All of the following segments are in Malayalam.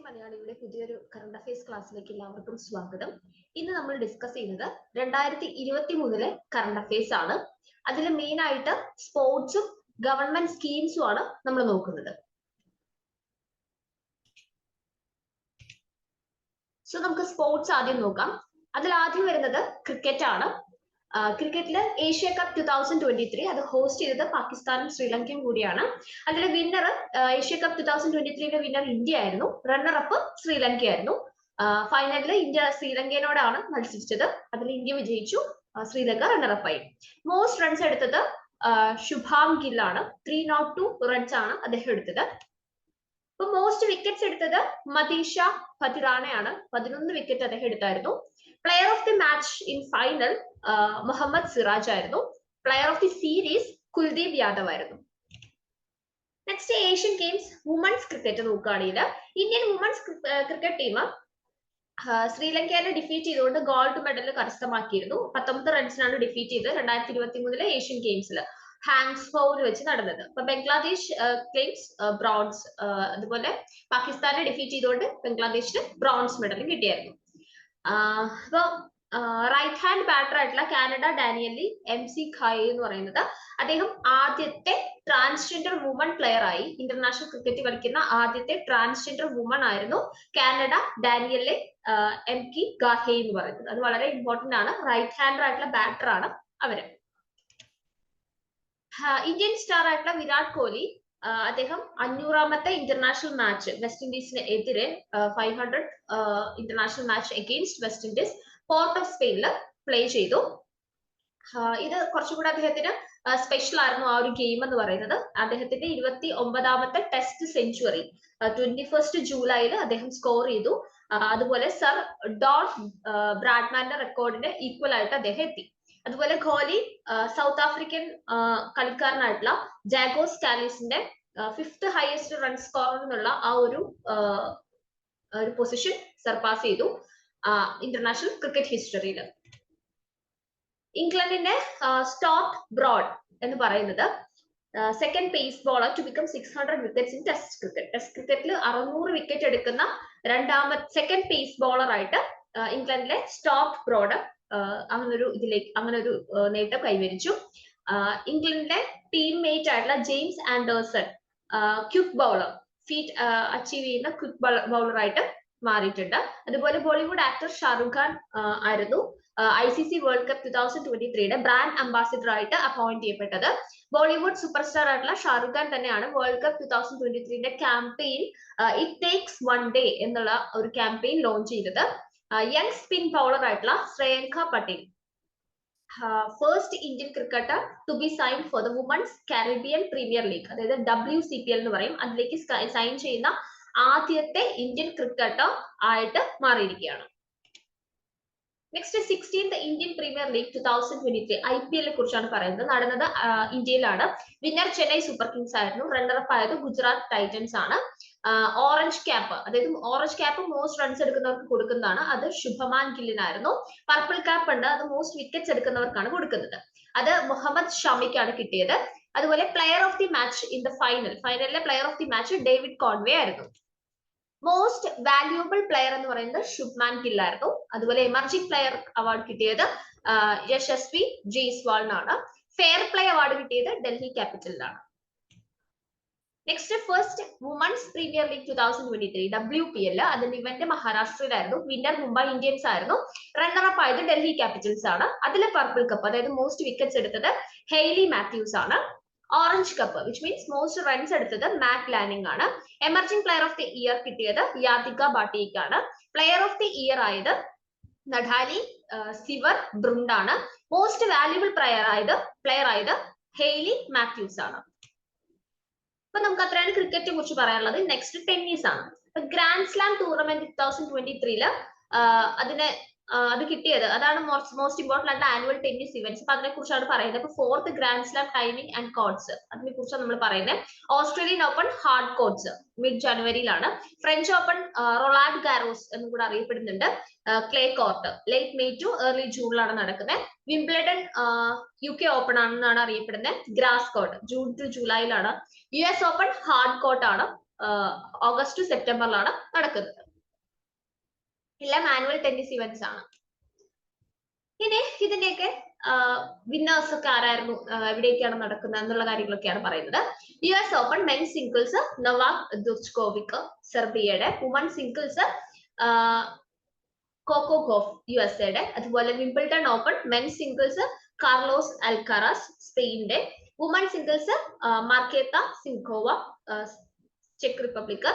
മലയാളിയുടെ പുതിയൊരു കറണ്ട് അഫയേഴ്സ് ക്ലാസ്സിലേക്ക് എല്ലാവർക്കും സ്വാഗതം. ഇന്ന് നമ്മൾ ഡിസ്കസ് ചെയ്യുന്നത് 2023 കറണ്ട് അഫയേഴ്സ് ആണ്. അതിൽ മെയിൻ ആയിട്ട് സ്പോർട്സും ഗവൺമെന്റ് സ്കീംസും ആണ് നമ്മൾ നോക്കുന്നത്. സോ നമുക്ക് സ്പോർട്സ് ആദ്യം നോക്കാം. അതിൽ ആദ്യം വരുന്നത് ക്രിക്കറ്റ് ആണ്. ക്രിക്കറ്റില് ഏഷ്യ കപ്പ് 2023 അത് ഹോസ്റ്റ് ചെയ്തത് പാകിസ്ഥാനും ശ്രീലങ്കയും കൂടിയാണ്. അതിലെ winner Asia cup 2023 winner India ആയിരുന്നു. റണ്ണർ-അപ്പ് ശ്രീലങ്ക ആയിരുന്നു. ഫൈനലിൽ ഇന്ത്യ ശ്രീലങ്കയോടാണ് മത്സരിച്ചത്. അതിൽ ഇന്ത്യ വിജയിച്ചു, ശ്രീലങ്ക റണ്ണർ-അപ്പ് ആയി. മോസ്റ്റ് റൺസ് എടുത്തത് ശുഭാം ഗിൽ ആണ്. 302 റൺസ് ആണ് അദ്ദേഹം എടുത്തത്. ഇപ്പൊ മോസ്റ്റ് വിക്കറ്റ്സ് എടുത്തത് മതീഷ പതിറാണയാണ്. 11 വിക്കറ്റ് അദ്ദേഹം എടുത്തായിരുന്നു. Player of the match in final Mohammed Siraj ആയിരുന്നു. Player of the series Kuldeep Yadav ആയിരുന്നു. Next Asian Games women's cricket നോക്കുകയാണെങ്കിൽ ഇന്ത്യൻ വുമൺസ് ക്രിക്കറ്റ് ടീം ശ്രീലങ്കയെ ഡിഫീറ്റ് ചെയ്തുകൊണ്ട് ഗോൾഡ് മെഡൽ കരസ്ഥമാക്കിയിരുന്നു. 19 റൺസിനാണ് ഡിഫീറ്റ് ചെയ്തത് 2023 ഏഷ്യൻ ഗെയിംസിൽ ഹാങ്സ്ഫോയിൽ വെച്ച് നടന്നത്. അപ്പൊ ബംഗ്ലാദേശ് ക്ലെയിംസ് ബ്രോൺസ്. അതുപോലെ പാകിസ്ഥാനെ ഡിഫീറ്റ് ചെയ്തുകൊണ്ട് ബംഗ്ലാദേശിന് ബ്രോൺസ് മെഡൽ കിട്ടിയായിരുന്നു. അപ്പൊ റൈറ്റ് ഹാൻഡ് ബാറ്റർ ആയിട്ടുള്ള കാനഡ ഡാനിയലി MC ഖായ് എന്ന് പറയുന്നത് അദ്ദേഹം ആദ്യത്തെ ട്രാൻസ്ജെൻഡർ വുമൺ പ്ലെയർ ആയി. ഇന്റർനാഷണൽ ക്രിക്കറ്റ് കളിക്കുന്ന ആദ്യത്തെ ട്രാൻസ്ജെൻഡർ വുമൺ ആയിരുന്നു കാനഡ ഡാനിയലെ MK ഖായ് എന്ന് പറയുന്നത്. അത് വളരെ ഇമ്പോർട്ടന്റ് ആണ്. റൈറ്റ് ഹാൻഡർ ആയിട്ടുള്ള ബാറ്റർ ആണ് അവര്. ഇന്ത്യൻ സ്റ്റാർ ആയിട്ടുള്ള വിരാട് കോഹ്ലി അദ്ദേഹം 500ാമത്തെ ഇന്റർനാഷണൽ മാച്ച് വെസ്റ്റ് ഇൻഡീസിന് എതിരെ 500 international match against west Indies port of സ്പെയിനിൽ പ്ലേ ചെയ്തു. ഇത് കുറച്ചുകൂടെ അദ്ദേഹത്തിന് സ്പെഷ്യൽ ആയിരുന്നു ആ ഒരു ഗെയിം എന്ന് പറയുന്നത്. അദ്ദേഹത്തിന്റെ 29ാമത്തെ ടെസ്റ്റ് സെഞ്ചുറി 21 ജൂലൈയിൽ അദ്ദേഹം സ്കോർ ചെയ്തു. അതുപോലെ സർ ഡോൺ ബ്രാഡ്മാന്റെ റെക്കോർഡിന് ഈക്വൽ ആയിട്ട് അദ്ദേഹം എത്തി. അതുപോലെ കോഹ്ലി സൗത്ത് ആഫ്രിക്കൻ കളിക്കാരനായിട്ടുള്ള ജാഗോസ് കാലിസിന്റെ 5th ഹയസ്റ്റ് റൺ സ്കോർ എന്നുള്ള ആ ഒരു പൊസിഷൻ സർപാസ് ചെയ്തു ഇന്റർനാഷണൽ ക്രിക്കറ്റ് ഹിസ്റ്ററിയിൽ. ഇംഗ്ലണ്ടിന്റെ സ്റ്റോക്ക് ബ്രോഡ് എന്ന് പറയുന്നത് second pace bowler to become 600 wickets in test cricket. Test ക്രിക്കറ്റിൽ 600 വിക്കറ്റ് എടുക്കുന്ന സെക്കൻഡ് പേസ് ബോളർ ആയിട്ട് ഇംഗ്ലണ്ടിലെ സ്റ്റോക്ക് ബ്രോഡ് അങ്ങനൊരു നേട്ടം കൈവരിച്ചു. ഇംഗ്ലണ്ടിലെ ടീംമേറ്റ് ആയിട്ടുള്ള James Anderson quick bowler feat achieve ചെയ്യുന്ന ക്വിക്ക് ബൗളർ ആയിട്ട് മാറിയിട്ടുണ്ട്. അതുപോലെ ബോളിവുഡ് ആക്ടർ ഷാറുഖ് ഖാൻ ആയിരുന്നു ICC World cup 2023 brand ambassador ആയിട്ട് അപ്പോയിന്റ് ചെയ്യപ്പെട്ടത്. ബോളിവുഡ് സൂപ്പർ സ്റ്റാർ ആയിട്ടുള്ള ഷാറുഖ് ഖാൻ തന്നെയാണ് World cup 2023 campaign it takes one day എന്നുള്ള ഒരു ക്യാമ്പയിൻ ലോഞ്ച് ചെയ്തത്. യങ് സ്പിൻ ബൗളർ ആയിട്ടുള്ള Shreyanka Patel first Indian cricketer to be sign for the women's Caribbean Premier League, അതായത് WCPL എന്ന് പറയും, അതിലേക്ക് സൈൻ ചെയ്യുന്ന ആദ്യത്തെ ഇന്ത്യൻ ക്രിക്കറ്റർ ആയിട്ട് മാറിയിരിക്കുകയാണ്. Next 16th Indian premier League 2023 IPL കുറിച്ചാണ് പറയുന്നത്. നടന്നത് ഇന്ത്യയിലാണ്. വിന്നർ ചെന്നൈ സൂപ്പർ കിങ്സ് ആയിരുന്നു. റണ്ണർ-അപ്പ് ആയത് ഗുജറാത്ത് ടൈറ്റൻസ് ആണ്. ഓറഞ്ച് ക്യാപ്പ്, അതായത് ഓറഞ്ച് ക്യാപ്പ് മോസ്റ്റ് റൺസ് എടുക്കുന്നവർക്ക് കൊടുക്കുന്നതാണ്. അത് ശുഭമാൻ ഗില്ലിനായിരുന്നു. പർപ്പിൾ ക്യാപ്പ് ഉണ്ട്, അത് മോസ്റ്റ് വിക്കറ്റ്സ് എടുക്കുന്നവർക്കാണ് കൊടുക്കുന്നത്. അത് മുഹമ്മദ് ഷമിക്കാണ് കിട്ടിയത്. അതുപോലെ player of the match in the ഫൈനലിലെ player of the match David Conway ആയിരുന്നു. മോസ്റ്റ് വാല്യൂബിൾ പ്ലെയർ എന്ന് പറയുന്നത് ശുഭ്മാൻ ഗിൽ ആയിരുന്നു. അതുപോലെ എമർജിംഗ് പ്ലെയർ അവാർഡ് കിട്ടിയത് യശസ്വി ജയ്സ്വാളിനാണ്. ഫെയർ പ്ലേ അവാർഡ് കിട്ടിയത് ഡൽഹി ക്യാപിറ്റലിനാണ്. Next first women's Premier League 2023 WPL, അതിന്റെ ഇവന്റ് മഹാരാഷ്ട്രയിലായിരുന്നു. വിന്നർ മുംബൈ ഇന്ത്യൻസ് ആയിരുന്നു. റണ്ണർ-അപ്പ് ആയത് ഡൽഹി ക്യാപിറ്റൽസ് ആണ്. അതിലെ പർപ്പിൾ കപ്പ്, അതായത് മോസ്റ്റ് വിക്കറ്റ്സ് എടുത്തത് ഹെയ്ലി മാത്യൂസ് ആണ്. Orange cap which means most runs എടുത്തത് മാറ്റ് ലാനിങ് ആണ്. Emerging player of the year കിട്ടിയത് യാതിക ബാട്ടിയ്ക്കാണ്. പ്ലെയർ ഓഫ് ദി ഇയർ ആയത് നഡാലി സിവർ ബ്രുണ്ട് ആണ്. മോസ്റ്റ് വാല്യൂബിൾ പ്ലെയർ ആയത് ഹെയ്ലി മാത്യൂസ് ആണ്. അപ്പൊ നമുക്ക് അത്രയാണ് ക്രിക്കറ്റിനെ കുറിച്ച് പറയാനുള്ളത്. നെക്സ്റ്റ് ടെന്നീസ് ആണ്. ഗ്രാൻഡ് സ്ലാം ടൂർണമെന്റ് 2023 അത് കിട്ടിയത്, അതാണ് മോസ്റ്റ് ഇമ്പോർട്ടന്റ് ആയിട്ടുള്ള ആനുവൽ ടെന്നീസ് ഇവന്റ്സ്. അപ്പൊ അതിനെ കുറിച്ചാണ് പറയുന്നത്. അപ്പൊ 4th grand slam timing and courts, അതിനെ കുറിച്ചാണ് നമ്മൾ പറയുന്നത്. Australian Open hard courts mid ജനുവരിയിലാണ്. ഫ്രഞ്ച് ഓപ്പൺ റൊളാൻഡ് ഗാരോസ് എന്നും കൂടെ അറിയപ്പെടുന്നുണ്ട് clay court late May to early ജൂണിലാണ് നടക്കുന്നത്. വിംബിൾഡൺ UK ഓപ്പൺ ആണെന്നാണ് അറിയപ്പെടുന്നത് ഗ്രാസ് കോർട്ട് ജൂൺ ടു ജൂലൈയിലാണ്. US ഓപ്പൺ ഹാർഡ് കോർട്ട് ആണ് ഓഗസ്റ്റ് ടു സെപ്റ്റംബറിലാണ് നടക്കുന്നത്. എല്ലാം ആനുവൽ ടെന്നീസ് ഇവന്റ്സ് ആണ്. ഇനി ഇതിന്റെയൊക്കെ വിന്നേഴ്സ് ഒക്കെ ആരായിരുന്നു, എവിടെയൊക്കെയാണ് നടക്കുന്നത് എന്നുള്ള കാര്യങ്ങളൊക്കെയാണ് പറയുന്നത്. US open men singles Novak Djokovic സെർബിയയുടെ, woman singles Coco Gauff USA അതുപോലെ Wimbledon open men singles Carlos Alcaraz സ്പെയിനിന്റെ, വുമൺ സിംഗിൾസ് മാർക്കേത്ത സിൻകോവ ചെക്ക് റിപ്പബ്ലിക്,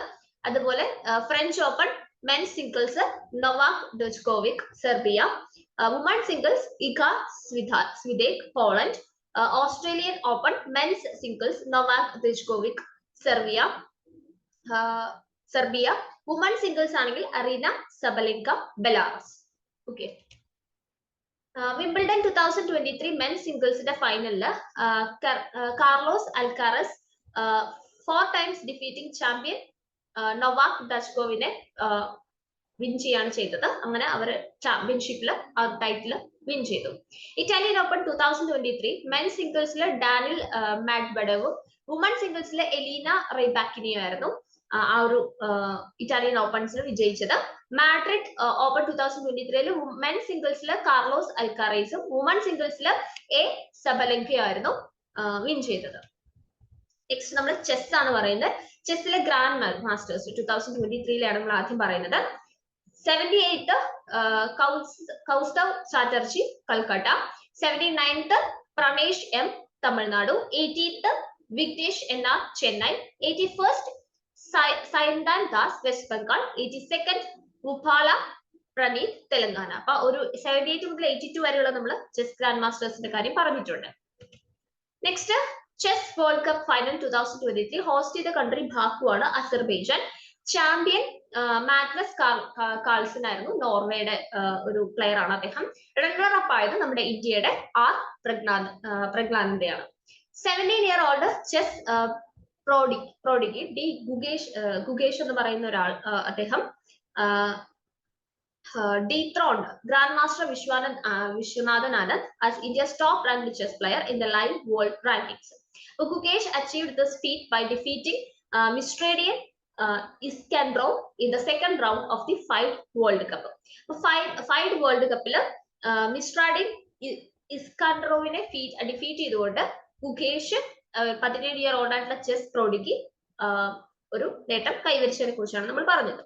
അതുപോലെ French open men singles Novak Djokovic Serbia, woman singles Iga Swiatek Poland, Australian open men's singles Novak Djokovic Serbia, woman singles ആണെങ്കിൽ Aryna Sabalenka Belarus. Okay, Wimbledon 2023 men സിംഗിൾസിന്റെ ഫൈനലില് Carlos Alcaraz 4 times defeating champion Novak ഡോജ്കോവിനെ വിൻ ചെയ്യാണ് ചെയ്തത്. അങ്ങനെ അവർ ചാമ്പ്യൻഷിപ്പിൽ ആ ടൈറ്റിൽ വിൻ ചെയ്തു. ഇറ്റാലിയൻ ഓപ്പൺ 2023 മെൻ സിംഗിൾസിൽ ഡാനിൽ മാഡ്ബഡവും വുമൺ സിംഗിൾസിൽ എലീന റൈബാക്കിനിയും ആയിരുന്നു ആ ഒരു ഇറ്റാലിയൻ ഓപ്പൺസിൽ വിജയിച്ചത്. മാഡ്രിഡ് ഓപ്പൺ 2023 മെൻ സിംഗിൾസിൽ കാർലോസ് അൽക്കാറേസും വുമൺ സിംഗിൾസിൽ എ സബലെങ്കയും ആയിരുന്നു വിൻ ചെയ്തത്. നെക്സ്റ്റ് നമ്മൾ ചെസ് ആണ് പറയുന്നത്. ചെസ്സിലെ ഗ്രാൻഡ് മാസ്റ്റേഴ്സ് 2023 നമ്മൾ ആദ്യം പറയുന്നത്. 78th Kaustav Chatterjee Calcutta, 79th Pranesh M Tamil Nadu, 80th Vignesh NR Chennai, 81st Sayantan Das West Bengal, 82nd Bhupala Praneeth Telangana. അപ്പൊ ഒരു 78 മുതൽ 82 വരെയുള്ള നമ്മൾ ചെസ് ഗ്രാൻഡ് മാസ്റ്റേഴ്സിന്റെ കാര്യം പറഞ്ഞിട്ടുണ്ട്. Next chess world Cup final 2023 host ചെയ്ത കൺട്രി ബാക്കു ആണ്, അസർബൈജാൻ. ചാമ്പ്യൻ മാഗ്നസ് കാൾസൺ ആയിരുന്നു, നോർവേയുടെ ഒരു പ്ലെയർ ആണ് അദ്ദേഹം. റണ്ണർ അപ്പ് ആയത് നമ്മുടെ ഇന്ത്യയുടെ ആർ പ്രഗ്നാനന്ദയാണ്. 17-year-old chess prodigy D Gukesh എന്ന് പറയുന്ന ഒരാൾ, അദ്ദേഹം dethroned Grandmaster Vishwanathan Anand as India's top-ranked chess player in the live world rankings. Gugesh achieved this feat by defeating Mistradian Iskandrov in the second round of the FIDE World Cup. FIDE World Cup Mistradian Iskandrovine defeat ചെയ്തുകൊണ്ട് ഗുഗേഷ് 17-year-old ആയിട്ടുള്ള ചെസ് പ്രോഡിഗി ഒരു നേട്ടം കൈവരിച്ചതിനെ കുറിച്ചാണ് നമ്മൾ പറഞ്ഞത്.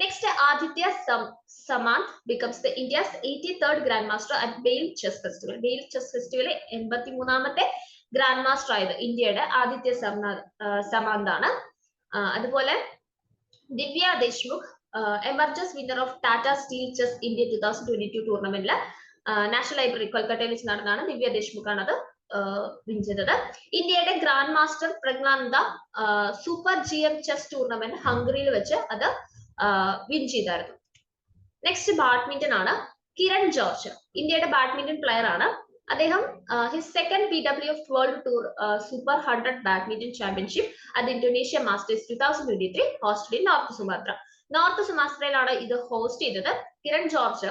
Next, Aditya Samant becomes the India's 83rd Grandmaster at Bale Chess Festival. Bale Chess Festival 83ാമത്തെ ഗ്രാൻഡ് മാസ്റ്റർ ആയത് ഇന്ത്യയുടെ ആദിത്യ സമന്ത് ആണ്. അതുപോലെ Divya Deshmukh emergence winner of Tata steel chess India 2022 ടൂർണമെന്റിൽ നാഷണൽ ലൈബ്രറി കൊൽക്കത്തയിൽ വെച്ച് നടന്നാണ് ദിവ്യ ദേശ്മുഖ് ആണ് അത് വിൻ ചെയ്തത്. ഇന്ത്യയുടെ grand master Praggnanandhaa super GM chess tournament ഹംഗറിയിൽ വെച്ച് അത് വിൻ ചെയ്തായിരുന്നു. നെക്സ്റ്റ് ബാഡ്മിന്റൺ ആണ്. കിരൺ ജോർജ് ഇന്ത്യയുടെ ബാഡ്മിന്റൺ പ്ലെയർ ആണ്. അദ്ദേഹം his second BWF world tour super 100 badminton championship അത് Indonesia Masters 2023 hosted in North Sumatra. North സുമാത്രയിലാണ് ഇത് ഹോസ്റ്റ് ചെയ്തത്. കിരൺ ജോർജ്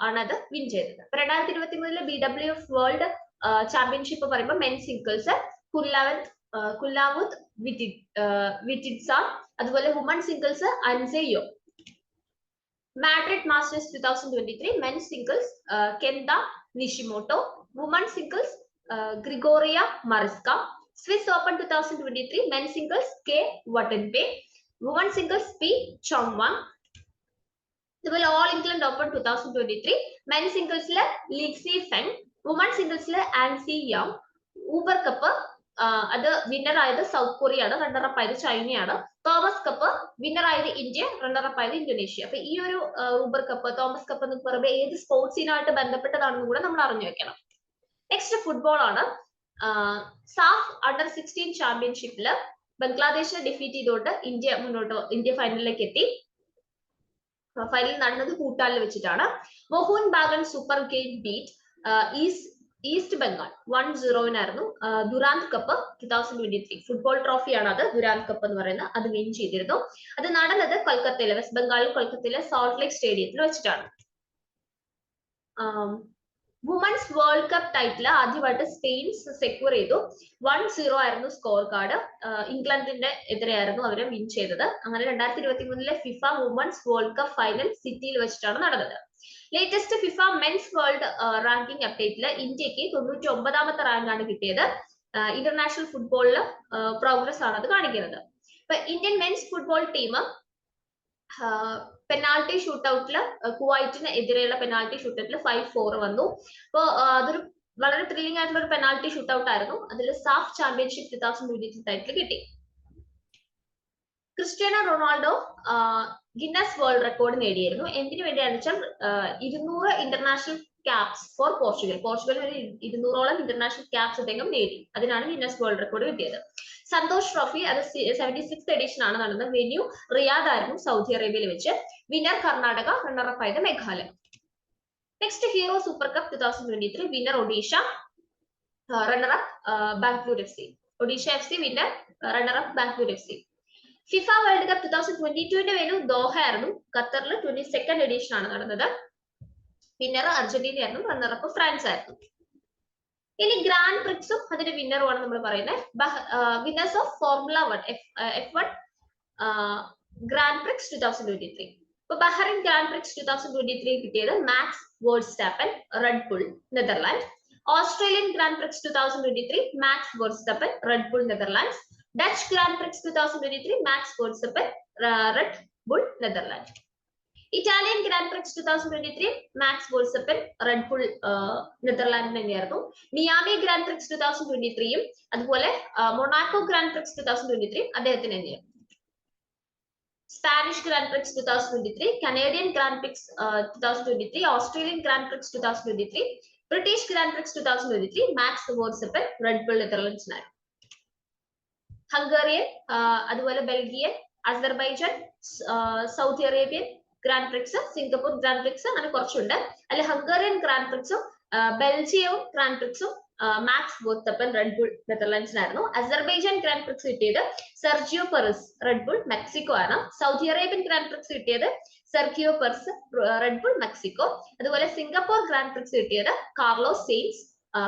ആണ് അത് വിൻ ചെയ്തത്. 2023 BWF വേൾഡ് ചാമ്പ്യൻഷിപ്പ് പറയുമ്പോൾ മെൻ സിംഗിൾസ് കുല്ലാവുത് വിറ്റിഡ്സാൻ, അതുപോലെ woman singles An Se young. Madrid Masters 2023 men singles Kenta Nishimoto, woman singles Gregoria Mariska. Swiss Open 2023 men singles K Watanabe, woman singles P Chochuwong. അതുപോലെ ഓൾ ഇംഗ്ലണ്ട് ഓപ്പൺ 2023 മെൻ സിംഗിൾസിലെ ലിക്സി ഫെങ്, വുമൺ സിംഗിൾസിലെ ആൻസി യോങ്. ഊബർ കപ്പ് അത് വിന്നർ ആയത് സൗത്ത് കൊറിയ ആണ്, റണ്ണർ അപ്പ് ആയത് ചൈനയാണ്. തോമസ് കപ്പ് വിന്നർ ആയത് ഇന്ത്യ, റണ്ണർ അപ്പ് ആയത് ഇന്തോനേഷ്യ. അപ്പൊ ഈ ഒരു ഊബർ കപ്പ് തോമസ് കപ്പ് എന്ന് പറയുമ്പോൾ ഏത് സ്പോർട്സിനായിട്ട് ബന്ധപ്പെട്ടതാണെന്ന് കൂടെ നമ്മൾ അറിഞ്ഞു വെക്കണം. നെക്സ്റ്റ് ഫുട്ബോൾ ആണ്. സാഫ് അണ്ടർ 16 ചാമ്പ്യൻഷിപ്പില് ബംഗ്ലാദേശിനെ ഡിഫീറ്റ് ചെയ്തുകൊണ്ട് ഇന്ത്യ ഫൈനലിലേക്ക് എത്തി. ഫൈനൽ നടന്നത് കൂട്ടാലിൽ വെച്ചിട്ടാണ്. Mohun Bagan super game beat East Bengal 1-0 Durand Cup 2023 football ട്രോഫിയാണ് അത്, ദുരാന്ത് കപ്പ് എന്ന് പറയുന്നത്. അത് വിൻ ചെയ്തിരുന്നു. അത് നടന്നത് കൊൽക്കത്തയിലെ, വെസ്റ്റ് ബംഗാളിൽ കൊൽക്കത്തയിലെ സോൾട്ട് ലേക്ക് സ്റ്റേഡിയത്തിൽ വെച്ചിട്ടാണ്. വുമൻസ് വേൾഡ് കപ്പ് ടൈറ്റിൽ ആദ്യമായിട്ട് സ്പെയിൻ സെക്യൂർ ചെയ്തു. 1-0 ആയിരുന്നു സ്കോർ കാർഡ്. ഇംഗ്ലണ്ടിന്റെ എതിരെയായിരുന്നു അവരെ വിൻ ചെയ്തത്. അങ്ങനെ 2023 FIFA women's world Cup final സിറ്റിയിൽ വെച്ചിട്ടാണ് നടന്നത്. Latest FIFA men's world ranking അപ്ഡേറ്റിൽ ഇന്ത്യക്ക് 99ാമത്തെ റാങ്ക് ആണ് കിട്ടിയത്. ഇന്റർനാഷണൽ ഫുട്ബോളിൽ പ്രോഗ്രസ് ആണ് അത് കാണിക്കുന്നത്. ഇപ്പൊ Indian men's football team penalty ഷൂട്ടൌട്ടില് കുവൈറ്റിന് എതിരെയുള്ള പെനാൾട്ടി ഷൂട്ടൌട്ടിൽ 5-4 വന്നു. അപ്പോൾ അതൊരു വളരെ ത്രില്ലിംഗ് ആയിട്ടുള്ള ഒരു പെനാൾട്ടി ഷൂട്ടൌട്ട് ആയിരുന്നു. അതിൽ സാഫ് ചാമ്പ്യൻഷിപ്പ് 2023 ടൈറ്റിൽ കിട്ടി. Cristiano Ronaldo Guinness world record നേടിയിരുന്നു. എന്തിനു വേണ്ടിയാണെന്ന് വെച്ചാൽ 200 international caps for Portugal. Portugal ഒരു 200ഓളം ഇന്റർനാഷണൽ ക്യാപ്സ് അദ്ദേഹം നേടി. അതിനാണ് ഗിന്നസ് വേൾഡ് റെക്കോർഡ് കിട്ടിയത്. സന്തോഷ് ട്രോഫി അത് 76th എഡിഷൻ ആണ് നടന്നത്. വെന്യൂ റിയാദ് ആയിരുന്നു, സൗദി അറേബ്യയിൽ വെച്ച്. വിന്നർ കർണാടക, റണ്ണറപ്പ് ആയത് Meghalaya. Next Hero Super Cup 2023 winner Odisha, runner up Bangalore FC. Odisha FC winner, runner up Bangalore FC. FIFA World Cup 2022 venue Doha ആയിരുന്നു, ഖത്തറിൽ 22nd എഡിഷൻ ആണ് നടന്നത്. വിന്നർ അർജന്റീന ആയിരുന്നു, റണ്ണറപ്പ് ഫ്രാൻസ് ആയിരുന്നു. ഇനി ഗ്രാൻഡ് പ്രിക്സും അതിന്റെ വിന്നറുമാണ് നമ്മൾ പറയുന്നത്. Winners of formula 1 F1 grand prix 2023. ഇപ്പൊ ബഹ്റൈൻ ഗ്രാൻഡ് പ്രിക്സ് 2023 കിട്ടിയത് Max Verstappen, Red Bull, Netherland. Australian grand prix 2023 Max Verstappen, Red Bull, Netherlands. Dutch grand prix 2023 Max Verstappen, Red Bull, Netherland. Italian grand prix 2023 Max Verstappen, Red Bull, Netherland തന്നെയായിരുന്നു. മിയാമി ഗ്രാൻഡ് പ്രിക്സ് 2023യും അതുപോലെ മൊണാക്കോ ഗ്രാൻഡ് പ്രിക്സ് 2023 അദ്ദേഹത്തിന് തന്നെയായിരുന്നു. Spanish grand prix 2023, Canadian grand prix 2023, Australian grand prix 2023, British grand prix 2023 Max Verstappen, Red Bull, നെതർലാൻഡ്സിനായിരുന്നു. ഹംഗേറിയൻ അതുപോലെ Belgian, Azerbaijan, Saudi Arabian grand prix, Singapore grand prix, അങ്ങനെ കുറച്ചുണ്ട്. അല്ലെ ഹംഗേറിയൻ ഗ്രാൻഡ് പ്രിക്സും ബെൽജിയവും ഗ്രാൻഡ് പ്രിക്സും മാക്സ് വേർസ്റ്റാപ്പൻ, റെഡ് ബുൾ, നെതർലാൻഡ്സിനായിരുന്നു. അസർബൈജാൻ ഗ്രാൻഡ് പ്രിക്സ് കിട്ടിയത് Sergio Perez, Red Bull, Mexico ആണ്. സൗദി അറേബ്യൻ ഗ്രാൻഡ് പ്രിക്സ് കിട്ടിയത് Sergio Perez, Red Bull, Mexico. അതുപോലെ സിംഗപ്പൂർ ഗ്രാൻഡ് പ്രിക്സ് കിട്ടിയത് കാർലോസ് സെയിൻസ്,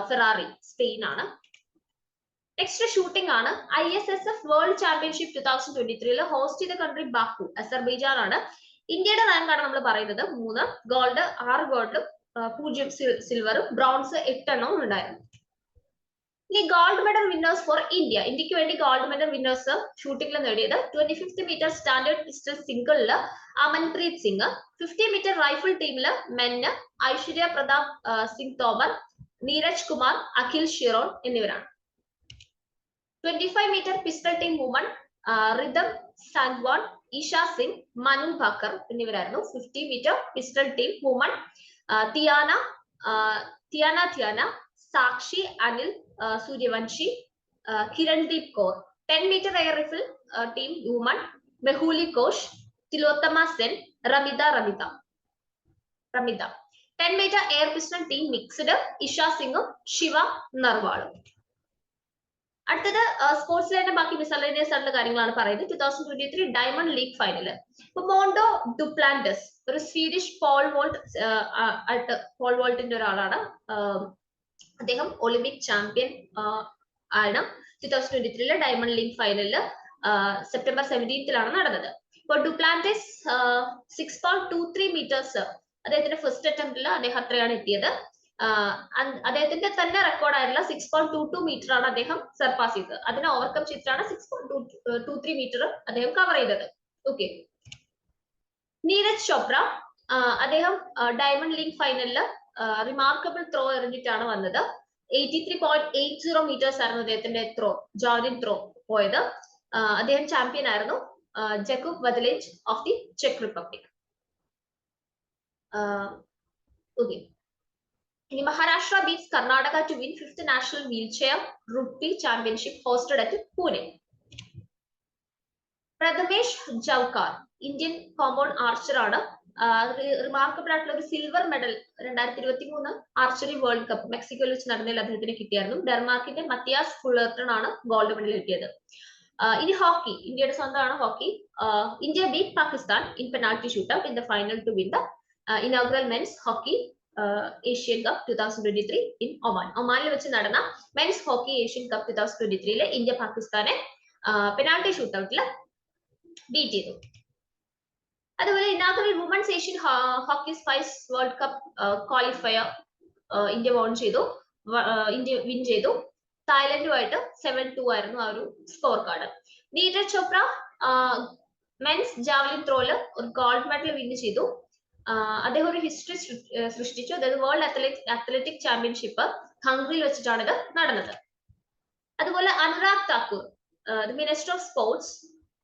ഫെറാറി, സ്പെയിൻ ആണ്. നെക്സ്റ്റ് ഷൂട്ടിംഗ് ആണ്. ISSF വേൾഡ് ചാമ്പ്യൻഷിപ്പ് 2023 ഹോസ്റ്റ് ചെയ്ത കൺട്രി ബാക്കു, അസർബൈജാൻ ആണ്. ഇന്ത്യയുടെ റാങ്ക് ആണ് നമ്മൾ പറയുന്നത്. 3 ഗോൾഡ്, 6 ഗോൾഡും 0 സിൽവറും ബ്രോൺസ് 8 എണ്ണവും ഉണ്ടായിരുന്നു. ഇനി gold medal winners for India. ഇന്ത്യക്ക് വേണ്ടി ഗോൾഡ് മെഡൽ വിന്നേഴ്സ് ഷൂട്ടിംഗിൽ നേടിയത് 25 മീറ്റർ സ്റ്റാൻഡേർഡ് പിസ്റ്റൾ സിംഗിളില് അമൻപ്രീത് സിംഗ്, 50 മീറ്റർ റൈഫിൾ ടീമില് മെന്ന് ഐശ്വര്യ പ്രതാപ് സിംഗ് തോമർ, നീരജ് കുമാർ, അഖിൽ ഷിറോൺ എന്നിവരാണ്. 25 meter pistol team woman Rhythm Sangwan, Esha Singh, Manu Bhaker എന്നിവരായിരുന്നു. 50 meter pistol team woman Tiana, Sakshi Anil, Suryavanshi, Kirandeep Kaur. 10 meter air rifle team woman Mehuli Ghosh, Tilottama Sen, Ramita. 10 meter air pistol team mixed Isha സിംഗും ശിവ നർവാളും. അടുത്തത് സ്പോർട്സ് ലൈനിന്റെ ബാക്കി മിസലേനിയസ് ആയിട്ടുള്ള കാര്യങ്ങളാണ് പറയുന്നത്. 2023 ഡയമണ്ട് ലീഗ് ഫൈനല്. ഇപ്പൊ മോണ്ടോ ഡുപ്ലാന്റസ് ഒരു സ്വീഡിഷ് പോൾ വോൾട്ടിന്റെ ഒരാളാണ്. അദ്ദേഹം ഒളിമ്പിക് ചാമ്പ്യൻ ആണ്. 2023 ഡയമണ്ട് ലീഗ് ഫൈനലില് സെപ്റ്റംബർ 17th നടന്നത്. ഇപ്പൊ ഡുപ്ലാന്റിസ് 6.23 മീറ്റേഴ്സ് അദ്ദേഹത്തിന്റെ ഫസ്റ്റ് അറ്റംപ്റ്റിൽ അദ്ദേഹം അത്രയാണ് എത്തിയത്. അദ്ദേഹത്തിന്റെ തന്നെ റെക്കോർഡായിട്ടുള്ള 6.22 മീറ്റർ ആണ് അദ്ദേഹം സർപ്പാസ് ചെയ്തത്. അതിനെ ഓവർകം ചെയ്തിട്ടാണ് 6.23 മീറ്റർ അദ്ദേഹം കവർ ചെയ്തത്. ഓക്കെ. നീരജ് ചോപ്ര അദ്ദേഹം ഡയമണ്ട് ലീഗ് ഫൈനലില് റിമാർക്കബിൾ ത്രോ എറിഞ്ഞിട്ടാണ് വന്നത്. 83.80 മീറ്റേഴ്സ് ആയിരുന്നു അദ്ദേഹത്തിന്റെ ത്രോ, ജാവലിൻ ത്രോ പോയത്. അദ്ദേഹം ചാമ്പ്യൻ ആയിരുന്നു. ജക്കൂബ് വദലേജ് ഓഫ് ദി ചെക്ക് റിപ്പബ്ലിക്. ഓക്കെ. ഇനി Maharashtra beats Karnataka to win 5th national wheelchair rugby championship hosted at Pune. Prathamesh Jawkar Indian compound archer ആണ്. റിമാർക്കബിൾ ആയിട്ടുള്ള ഒരു silver medal 2023 archery World Cup മെക്സിക്കോയിൽ വെച്ച് നടന്നതിൽ അദ്ദേഹത്തിന് കിട്ടിയായിരുന്നു. ഡെൻമാർക്കിന്റെ മത്തിയാസ് ഫുള്ളർട്ടൺ ആണ് ഗോൾഡ് മെഡൽ കിട്ടിയത്. ഇനി ഹോക്കി, ഇന്ത്യയുടെ സ്വന്തമാണ് hockey. India beat Pakistan in penalty shootout in the final to win the inaugural men's hockey Asian Cup 2023 in Oman. ഒമാനിൽ വെച്ച് നടന്ന men's hockey Asian Cup 2023 India പാകിസ്ഥാനെ പെനാൽറ്റി ഷൂട്ടൌട്ടിൽ ബീറ്റ് ചെയ്തു. അതുപോലെ inaugural women's Asian hockey fives World Cup qualifier India India win ചെയ്തു. തായ്ലൻഡുമായിട്ട് 7-2 ആയിരുന്നു ആ ഒരു score card. Neeraj Chopra men's javelin ത്രോയില് ഒരു ഗോൾഡ് മെഡൽ വിൻ ചെയ്തു. അദ്ദേഹം ഒരു ഹിസ്റ്ററി സൃഷ്ടിച്ചു. അതായത് വേൾഡ് അത്ലറ്റിക് ചാമ്പ്യൻഷിപ്പ് ഹംഗറിയിൽ വെച്ചിട്ടാണ് ഇത് നടന്നത്. അതുപോലെ Anurag Thakur, minister of sports,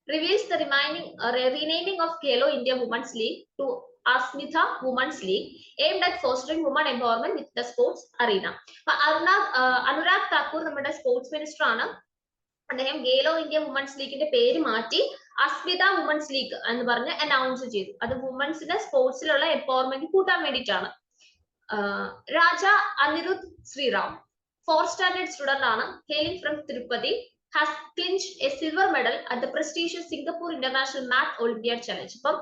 reveals the renaming of Khelo India Women's League to Asmitha Women's League aimed at fostering women empowerment with the sports arena. Anurag Thakur നമ്മുടെ സ്പോർട്സ് മിനിസ്റ്റർ ആണ്. അദ്ദേഹം ഖേലോ ഇന്ത്യ വുമൻസ് ലീഗിന്റെ പേര് മാറ്റി അസ്മിത വുമൻസ് ലീഗ് എന്ന് പറഞ്ഞ് അനൗൺസ് ചെയ്തു. അത് വുമൻസിന്റെ സ്പോർട്സിലുള്ള എംപവർമെന്റ് കൂട്ടാൻ വേണ്ടിയിട്ടാണ്. Raja Aniruddh Sriram 4th standard student ആണ്. Hailing from Tirupati, has clinched a silver medal at the prestigious Singapore International Math Olympiad Challenge. ഇപ്പം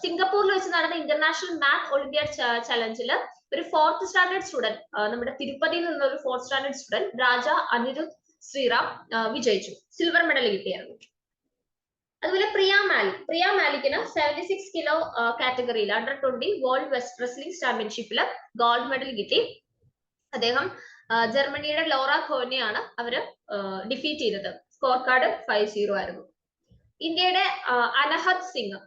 സിംഗപ്പൂരിൽ വെച്ച് നടന്ന ഇന്റർനാഷണൽ മാത്ത് ഒളിമ്പിയാഡ് ചലഞ്ചിൽ ഒരു 4th standard സ്റ്റുഡന്റ്, നമ്മുടെ തിരുപ്പതിയിൽ നിന്നുള്ള ഒരു 4th standard സ്റ്റുഡന്റ് രാജ അനിരുദ്ധ് ശ്രീറാം വിജയിച്ചു, സിൽവർ മെഡൽ കിട്ടിയായിരുന്നു. അതുപോലെ പ്രിയ മാലിക്കിന് 76 കിലോ കാറ്റഗറിയിൽ under-20 വേൾഡ് വെസ്റ്റ് റെസ്ലിംഗ് ചാമ്പ്യൻഷിപ്പിൽ ഗോൾഡ് മെഡൽ കിട്ടി. അദ്ദേഹം ജർമ്മനിയുടെ ലോറ ഖോനെയാണ് അവര് ഡിഫീറ്റ് ചെയ്തത്. സ്കോർ കാർഡ് 5-0 ആയിരുന്നു. ഇന്ത്യയുടെ Anahat Singh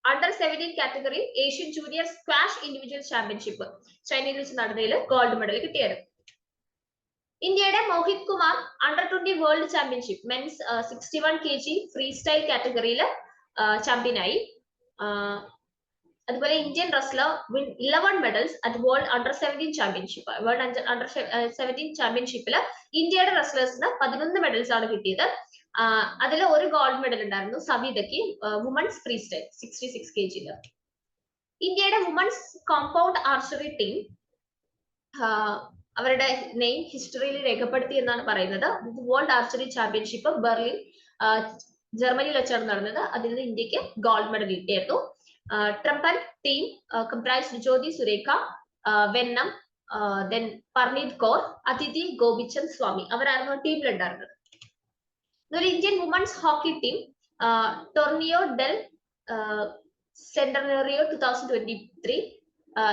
under-17 category Asian junior squash individual championship ചൈനയിൽ വെച്ച് നടന്നതിൽ ഗോൾഡ് മെഡൽ കിട്ടിയായിരുന്നു. ഇന്ത്യയുടെ Mohit Kumar under-20 world championship men's 61 kg free style കാറ്റഗറിയിൽ ചാമ്പ്യനായി. അതുപോലെ Indian wrestler win 11 medals at world under-17 championship. World under-17 ചാമ്പ്യൻഷിപ്പിൽ ഇന്ത്യയുടെ റെസ്ലേഴ്സിന് 11 മെഡൽസ് ആണ് കിട്ടിയത്. അതിൽ ഒരു ഗോൾഡ് മെഡൽ ഉണ്ടായിരുന്നു സവിതയ്ക്ക്, വുമൻസ് ഫ്രീ സ്റ്റൈൽ 66 kg. ഇന്ത്യയുടെ വുമൻസ് കോമ്പൗണ്ട് ആർച്ചറി ടീം അവരുടെ നെയിം ഹിസ്റ്ററിയിൽ രേഖപ്പെടുത്തി എന്നാണ് പറയുന്നത്. വേൾഡ് ആർച്ചറി ചാമ്പ്യൻഷിപ്പ് ബെർലിൻ ജർമ്മനിയിൽ വെച്ചാണ് നടന്നത്. അതിൽ നിന്ന് ഇന്ത്യക്ക് ഗോൾഡ് മെഡൽ കിട്ടിയിരുന്നു. ട്രംപൻ team comprised Jyothi Surekha, Vennam, then Parneet Kaur, Aditi Gopichand Swami അവരായിരുന്നു ടീമിലുണ്ടായിരുന്നത്. അതുപോലെ Indian women's hockey team Torneo Del Centenario 2023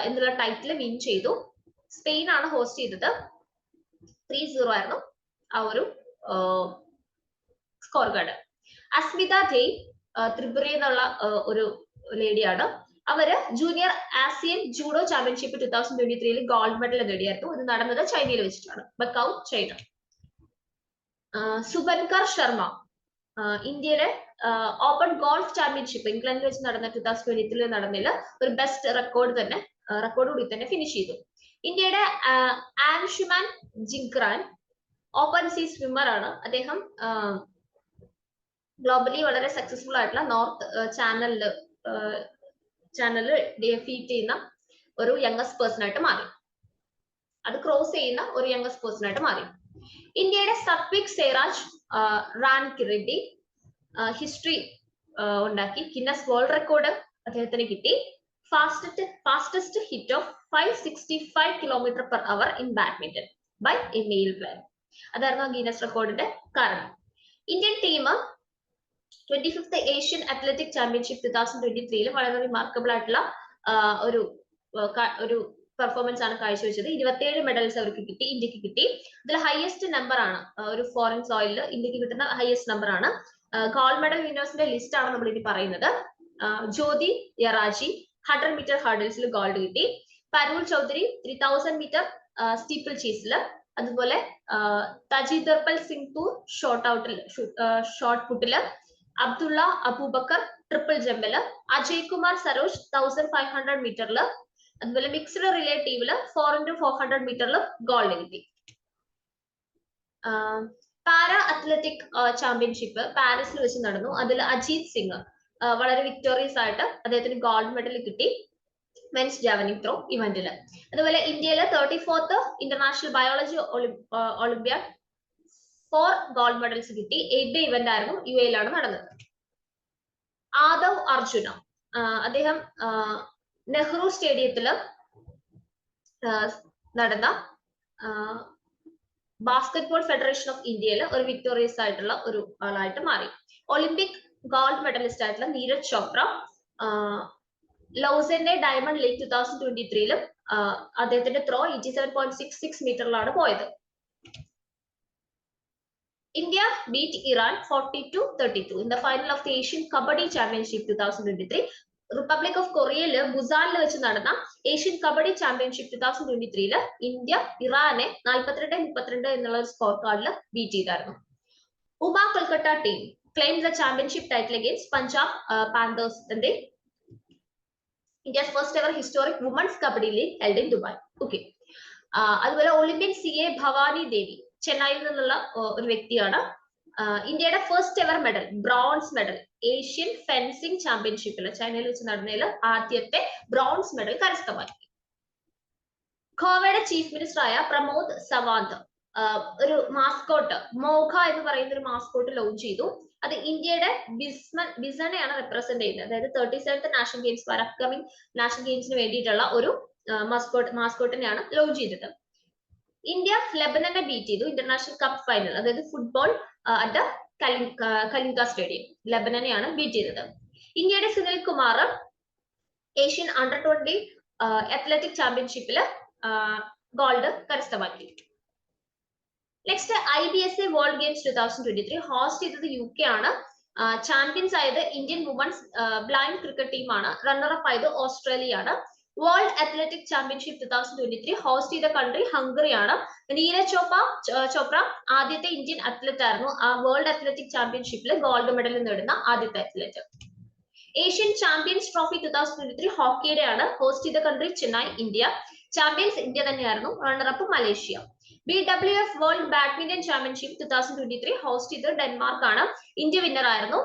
എന്നുള്ള ടൈറ്റിൽ വിൻ ചെയ്തു. സ്പെയിൻ ആണ് ഹോസ്റ്റ് ചെയ്തത്. 3-0 ആയിരുന്നു ആ ഒരു സ്കോർ കാർഡ്. അസ്മിത ജെയ് ത്രിപുരയിൽ നിന്നുള്ള ഒരു ലേഡിയാണ്. അവര് junior Asian judo championship 2023 gold medal നേടിയായിരുന്നു. ഇത് നടന്നത് ചൈനയിൽ വെച്ചിട്ടാണ്, ബക്കൌ ചൈന. സുബൻകർ ശർമ്മ ഇന്ത്യയിലെ ഓപ്പൺ ഗോൾഫ് ചാമ്പ്യൻഷിപ്പ് ഇംഗ്ലണ്ടിൽ വെച്ച് നടന്ന 2023 നടന്നതിൽ ഒരു ബെസ്റ്റ് റെക്കോർഡോടി തന്നെ ഫിനിഷ് ചെയ്തു. ഇന്ത്യയുടെ ആൻഷുമാൻ ജിങ്ക്രാൻ ഓപ്പൺ സീ സ്വിമ്മർ ആണ്. അദ്ദേഹം ഗ്ലോബലി വളരെ സക്സസ്ഫുൾ ആയിട്ടുള്ള നോർത്ത് ചാനലിൽ ഡിഫീറ്റ് ചെയ്യുന്ന ഒരു യങ്ങസ്റ്റ് പേഴ്സൺ ആയിട്ട് മാറി. അത് ക്രോസ് ചെയ്യുന്ന ഒരു യങ്ങസ്റ്റ് പേഴ്സൺ ആയിട്ട് മാറി. ഇന്ത്യയുടെ സത്വിക് സേരാജ് റാൻകിറെഡ്ഡി ഹിസ്റ്ററി ഉണ്ടാക്കി. ഗിന്നസ് വേൾഡ് റെക്കോർഡ് അദ്ദേഹത്തിന് കിട്ടി. Fastest hit of 565 km/h in badminton by a male player. അതായിരുന്നു ഗിന്നസ് റെക്കോർഡിന്റെ കാരണം. Indian team 25th Asian athletic championship 2023 വളരെ റിമാർക്കബിൾ ആയിട്ടുള്ള ഒരു പെർഫോമൻസ് ആണ് കാഴ്ചവെച്ചത്. 27 മെഡൽസ് അവർക്ക് കിട്ടി, ഇന്ത്യക്ക് കിട്ടി. ഇതിൽ ഹയസ്റ്റ് നമ്പർ ആണ് ഒരു ഫോറിൻ സോയിലിൽ ഇന്ത്യക്ക് കിട്ടുന്ന ഹയസ്റ്റ് നമ്പർ ആണ്. ഗോൾഡ് മെഡൽ വിന്നേഴ്സിന്റെ ലിസ്റ്റ് ആണ് നമ്മൾ ഇനി പറയുന്നത്. ജ്യോതി യറാജി 100 മീറ്റർ ഹർഡിൽസിൽ ഗോൾഡ് കിട്ടി. പരുൾ ചൗധരി 3000 മീറ്റർ സ്റ്റീപ്പിൾ ചേസിൽ, അതുപോലെ തജീദർപൽ സിംഗ് ടൂർ ഷോർട്ട് പുട്ടില്, അബ്ദുള്ള അബൂബക്കർ ട്രിപ്പിൾ ജമ്പില്, അജയ് കുമാർ സരോജ് 1500 മീറ്ററിൽ, അതുപോലെ മിക്സ്ഡ് റിലേറ്റീവില് 4x400 മീറ്ററിൽ ഗോൾഡ് കിട്ടി. പാരാ അത്ലറ്റിക് ചാമ്പ്യൻഷിപ്പ് പാരീസിൽ വെച്ച് നടന്നു. അതിൽ അജീത് സിംഗ് വളരെ വിക്ടോറിയസ് ആയിട്ട് അദ്ദേഹത്തിന് ഗോൾഡ് മെഡൽ കിട്ടി മെൻസ് ജാവലിൻ ത്രോ ഇവന്റിൽ. അതുപോലെ ഇന്ത്യയിലെ 34th international biology Olympiad 4 gold medals കിട്ടി. 8 ഇവന്റ് ആയിരുന്നു, UAE-ലാണ് നടന്നത്. ആദവ് അർജുന അദ്ദേഹം നെഹ്റു സ്റ്റേഡിയത്തില് നടന്ന ബാസ്കറ്റ്ബോൾ ഫെഡറേഷൻ ഓഫ് ഇന്ത്യയിൽ ഒരു വിക്ടോറിയസ് ആയിട്ടുള്ള ഒരു ആളായിട്ട് മാറി. ഒളിമ്പിക് ഗോൾഡ് മെഡലിസ്റ്റ് ആയിട്ടുള്ള നീരജ് ചോപ്ര ലൗസന്റെ ഡയമണ്ട് ലീഗ് 2023 അദ്ദേഹത്തിന്റെ ത്രോ 87.66 മീറ്ററിലാണ് പോയത്. India beat Iran 40-32 in the final of the Asian Kabaddi Championship 2023. Republic of Korea ബുസാനിൽ വെച്ച് നടന്ന ഏഷ്യൻ കബഡി ചാമ്പ്യൻഷിപ്പ് 2023 ഇന്ത്യ ഇറാനെ 42-32 എന്നുള്ള സ്കോർ കാർഡിൽ ബീറ്റ് ചെയ്തായിരുന്നു. Uma Kolkata team claimed the championship title against Punjab Panthers in the India's first ever historic women's kabaddi league held in Dubai. Okay. അതുപോലെ ഒളിമ്പ്യൻ CA ഭവാനി ദേവി ചെന്നൈയിൽ നിന്നുള്ള ഒരു വ്യക്തിയാണ്. ഇന്ത്യയുടെ first ever medal bronze medal Asian fencing ചാമ്പ്യൻഷിപ്പിൽ ചൈനയിൽ വെച്ച് നടന്നതിൽ ആദ്യത്തെ ബ്രോൺസ് മെഡൽ കരസ്ഥമാക്കി. ഗോവയുടെ ചീഫ് മിനിസ്റ്റർ ആയ പ്രമോദ് സവാന്ത് ഒരു മാസ്കോട്ട് മോഘ എന്ന് പറയുന്ന ഒരു മാസ്കോട്ട് ലോഞ്ച് ചെയ്തു. അത് ഇന്ത്യയുടെ ബിസണെയാണ് റെപ്രസെന്റ് ചെയ്യുന്നത്. അതായത് 37th national games upcoming national ഗെയിംസിന് വേണ്ടിയിട്ടുള്ള ഒരു മാസ്കോട്ടിനെയാണ് ലോഞ്ച് ചെയ്തത്. ഇന്ത്യ ലെബനനെ ബീറ്റ് ചെയ്തു ഇന്റർനാഷണൽ കപ്പ് ഫൈനൽ, അതായത് ഫുട്ബോൾ അറ്റ് കലിംഗ സ്റ്റേഡിയം ലെബനനെയാണ് ബീറ്റ് ചെയ്തത്. ഇന്ത്യയുടെ Sunil Kumar Asian under twenty athletic ചാമ്പ്യൻഷിപ്പിൽ ഗോൾഡ് കരസ്ഥമാക്കി. Next IBSA world games 2023 host ചെയ്തത് UK ആണ്. ചാമ്പ്യൻസ് ആയത് ഇന്ത്യൻ വുമൻസ് ബ്ലൈൻഡ് ക്രിക്കറ്റ് ടീമാണ്. റണ്ണറപ്പ് ആയത് ഓസ്ട്രേലിയ ആണ്. വേൾഡ് അത്ലറ്റിക് ചാമ്പ്യൻഷിപ്പ് 2023 ഹോസ്റ്റ് ചെയ്ത കൺട്രി ഹംഗറിയാണ്. നീരജ് ചോപ്ര ആദ്യത്തെ ഇന്ത്യൻ അത്ലറ്റ് ആയിരുന്നു ആ വേൾഡ് അത്ലറ്റിക് ചാമ്പ്യൻഷിപ്പിൽ ഗോൾഡ് മെഡൽ നേടുന്ന ആദ്യത്തെ അത്ലറ്റ്. ഏഷ്യൻ ചാമ്പ്യൻസ് ട്രോഫി 2023 ഹോക്കിയുടെ ആണ്. ഹോസ്റ്റ് ചെയ്ത country Chennai, India. Champions India തന്നെയായിരുന്നു. Runner up Malaysia. BWF world badminton championship 2023 host ചെയ്തത് ഡെൻമാർക്ക് ആണ്. ഇന്ത്യ വിന്നർ ആയിരുന്നു.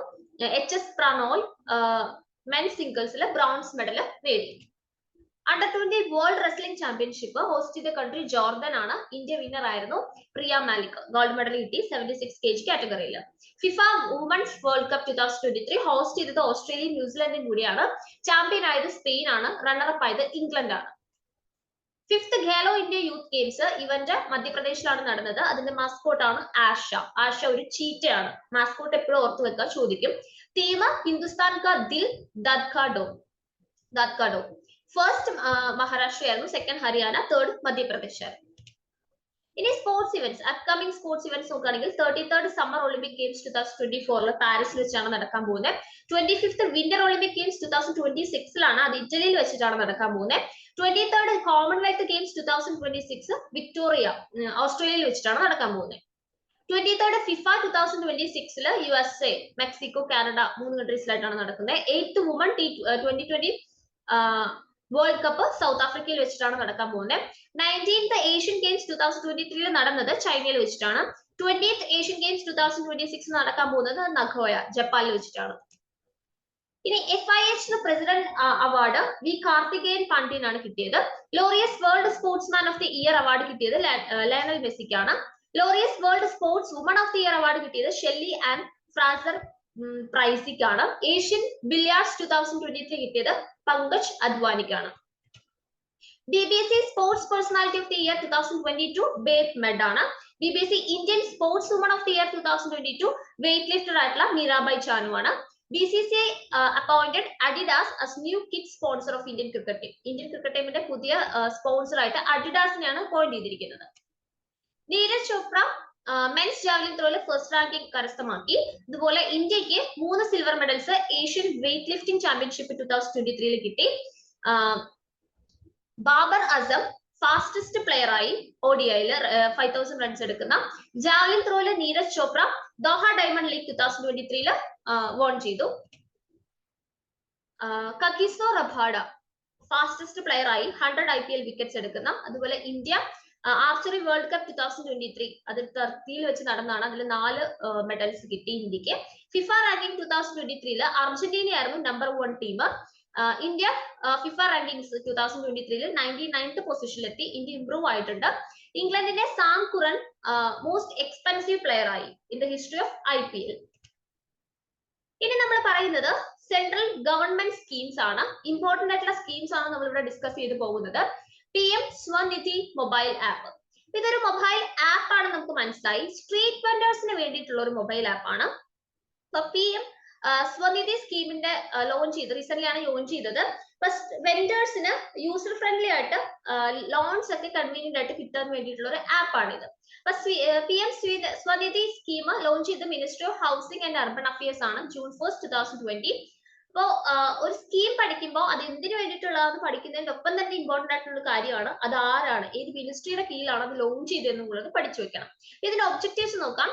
HS പ്രണോയ് മെൻസ് സിംഗിൾസിൽ ബ്രോൺസ് മെഡൽ നേടി. Under twenty world wrestling championship host ചെയ്ത കൺട്രി ജോർദൻ ആണ്. ഇന്ത്യ വിന്നർ ആയിരുന്നു. പ്രിയ മാലിക് ഗോൾഡ് മെഡൽ കിട്ടി 76 kg കാറ്റഗറിയിൽ. FIFA women's world cup 2023 host ചെയ്തത് ഓസ്ട്രേലിയയും ന്യൂസിലൻഡും കൂടിയാണ്. ചാമ്പ്യൻ ആയത് സ്പെയിൻ ആണ്. റണ്ണറപ്പ് ആയത് ഇംഗ്ലണ്ട് ആണ്. 5th Khelo India youth games event മധ്യപ്രദേശിലാണ് നടന്നത്. അതിന്റെ മാസ്കോട്ട് ആണ് ആഷ. ആഷ ഒരു ചീറ്റയാണ്. മാസ്കോട്ട് എപ്പോഴും ഓർത്തു വെക്കാൻ ചോദിക്കും. ടീം ഹിന്ദുസ്ഥാൻ കാ ദിൽ ദദ്കാഡോ. ഫസ്റ്റ് മഹാരാഷ്ട്രയായിരുന്നു, സെക്കൻഡ് ഹരിയാന, തേർഡ് മധ്യപ്രദേശ് ആയിരുന്നു. ഇനി sports events upcoming sports events നോക്കുകയാണെങ്കിൽ 33rd സമ്മർ ഒളിമ്പിക് ഗെയിംസ് 2024 പാരീസിൽ വെച്ചാണ് നടക്കാൻ പോകുന്നത്. 25th വിന്റർ ഒളിമ്പിക് ഗെയിംസ് 2026 അത് ഇറ്റലിയിൽ വെച്ചിട്ടാണ് നടക്കാൻ പോകുന്നത്. 23rd കോമൺവെൽത്ത് ഗെയിംസ് 2026 വിക്ടോറിയ ഓസ്ട്രേലിയയിൽ വെച്ചിട്ടാണ് നടക്കാൻ പോകുന്നത്. 23rd FIFA 2026 USA, Mexico, Canada 3 കൺട്രീസിലായിട്ടാണ് നടക്കുന്നത്. 8th woman T20 world cup south ആഫ്രിക്കയിൽ വെച്ചിട്ടാണ് നടക്കാൻ പോകുന്നത്. 19th ഏഷ്യൻ ഗെയിംസ് 2023 നടന്നത് ചൈനയിൽ വെച്ചിട്ടാണ്. 20th ഏഷ്യൻ ഗെയിംസ് 2026 നടക്കാൻ പോകുന്നത് നഗോയ ജപ്പാനിൽ വെച്ചിട്ടാണ്. ഇനി FIH president award V Karthikeyan പാണ്ഡ്യനാണ് കിട്ടിയത്. Laureus world sportsman of the year award കിട്ടിയത് ലയണൽ മെസ്സിക്കാണ്. Laureus world sports woman of the year award കിട്ടിയത് ഷെല്ലി ആൻഡ് ഫ്രാസർ പ്രൈസിക്കാണ്. ഏഷ്യൻ ബില്യാർഡ്സ് 2023 കിട്ടിയത് പങ്കജ് അദ്വാനിക്കാണ്. BBC sports personality of the year 2022 Beth Mead ആണ്. BBC Indian sports woman of the year 2022 weightlifter ആയിട്ടുള്ള മീരാബായ് ചാനു ആണ്. BCCI appointed Adidas as new kit sponsor of Indian cricket team. Indian cricket ടീമിന്റെ പുതിയ സ്പോൺസർ ആയിട്ട് അഡിഡാസിനെയാണ് അപ്പോയിന്റ് ചെയ്തിരിക്കുന്നത്. നീരജ് ചോപ്ര മെൻസ് ജാവലിൻ ത്രോയിൽ ഫസ്റ്റ് റാങ്കിംഗ് കരസ്ഥമാക്കി. ഇതുപോലെ ഇന്ത്യക്ക് 3 silver medals Asian weightlifting championship 2023 കിട്ടി. ബാബർ അസം ഫാസ്റ്റസ്റ്റ് പ്ലെയർ ആയി ODIയിൽ 5000 റൺസ് എടുക്കുന്ന. ജാവലിൻ ത്രോയിൽ Neeraj Chopra Doha diamond league 2023 won ചെയ്തു. കഗിസോ റബാഡ ഫാസ്റ്റസ്റ്റ് പ്ലെയർ ആയി 100 IPL വിക്കറ്റ്സ് എടുക്കുന്ന. അതുപോലെ ഇന്ത്യ ആർച്ചറി വേൾഡ് കപ്പ് 2023 അത് ടർക്കിയിൽ വെച്ച് നടന്നതാണ്. അതിൽ 4 മെഡൽസ് കിട്ടി ഇന്ത്യക്ക്. ഫിഫ റാങ്കിംഗ് 2023 അർജന്റീനയായിരുന്നു number 1 team. India FIFA rankings 2023 99th പൊസിഷനിലെത്തി. ഇന്ത്യ ഇംപ്രൂവ് ആയിട്ടുണ്ട്. ഇംഗ്ലണ്ടിന്റെ Sam Curran most expensive player ആയി in the history of IPL. ഇനി നമ്മൾ പറയുന്നത് സെൻട്രൽ ഗവൺമെന്റ് സ്കീംസ് ആണ്. ഇമ്പോർട്ടന്റ് ആയിട്ടുള്ള സ്കീംസ് ആണ് നമ്മൾ ഇവിടെ ഡിസ്കസ് ചെയ്ത് പോകുന്നത്. PM Svanidhi mobile app. ഇതൊരു മൊബൈൽ ആപ്പ് ആണ്, നമുക്ക് മനസ്സിലായി. സ്ട്രീറ്റ് വെൻഡേഴ്സിന് വേണ്ടിയിട്ടുള്ള ഒരു മൊബൈൽ ആപ്പ് ആണ്. അപ്പൊ PM സ്വനിധി സ്കീമിന്റെ ലോഞ്ച് ചെയ്ത് റീസെന്റ് ആണ് ലോഞ്ച് ചെയ്തത്. വെൻഡേഴ്സിന് യൂസർ ഫ്രണ്ട്ലി ആയിട്ട് ലോൺസ് ഒക്കെ കൺവീനിയന്റ് ആയിട്ട് കിട്ടാൻ വേണ്ടിയിട്ടുള്ള ഒരു ആപ്പ് ആണിത്. അപ്പൊ PM സ്വനിധി സ്കീം ലോഞ്ച് ചെയ്ത് ministry of housing and urban affairs ആണ് June 1, 2020. അപ്പോ ഒരു സ്കീം പഠിക്കുമ്പോൾ അത് എന്തിനു വേണ്ടിയിട്ടുള്ളതെന്ന് പഠിക്കുന്നതിന്റെ ഒപ്പം തന്നെ ഇമ്പോർട്ടന്റ് ആയിട്ടുള്ള കാര്യമാണ് അത് ആരാണ്, ഏത് മിനിസ്ട്രിയുടെ കീഴിലാണ് അത് ലോഞ്ച് ചെയ്തതെന്നുള്ളത് പഠിച്ചു വെക്കണം. ഇതിന്റെ ഒബ്ജക്റ്റീവ്സ് നോക്കാം.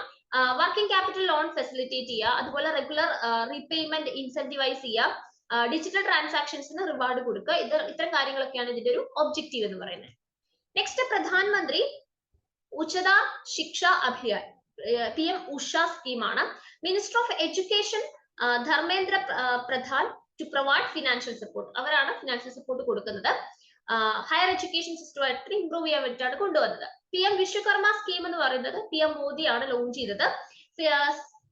വർക്കിംഗ് ക്യാപിറ്റൽ ലോൺ ഫെസിലിറ്റേറ്റ് ചെയ്യുക, അതുപോലെ റെഗുലർ റീപേയ്മെന്റ് ഇൻസെന്റിവൈസ് ചെയ്യുക, ഡിജിറ്റൽ ട്രാൻസാക്ഷൻസിന് റിവാർഡ് കൊടുക്കുക. ഇത്തരം കാര്യങ്ങളൊക്കെയാണ് ഇതിന്റെ ഒരു ഒബ്ജക്റ്റീവ് എന്ന് പറയുന്നത്. നെക്സ്റ്റ് പ്രധാനമന്ത്രി ഉച്ചത ശിക്ഷ അഭിയാൻ, PM ഉഷ സ്കീമാണ്. Minister of education Dharmendra Pradhan to provide financial support, അവരാണ് ഫിനാൻഷ്യൽ സപ്പോർട്ട് കൊടുക്കുന്നത്. ഹയർ എഡ്യൂക്കേഷൻ സിസ്റ്റമായിട്ട് ഇംപ്രൂവ് ചെയ്യാൻ വേണ്ടിയിട്ടാണ് കൊണ്ടുവന്നത്. PM വിശ്വകർമ്മ സ്കീം എന്ന് പറയുന്നത് PM മോദിയാണ് ലോഞ്ച് ചെയ്തത്.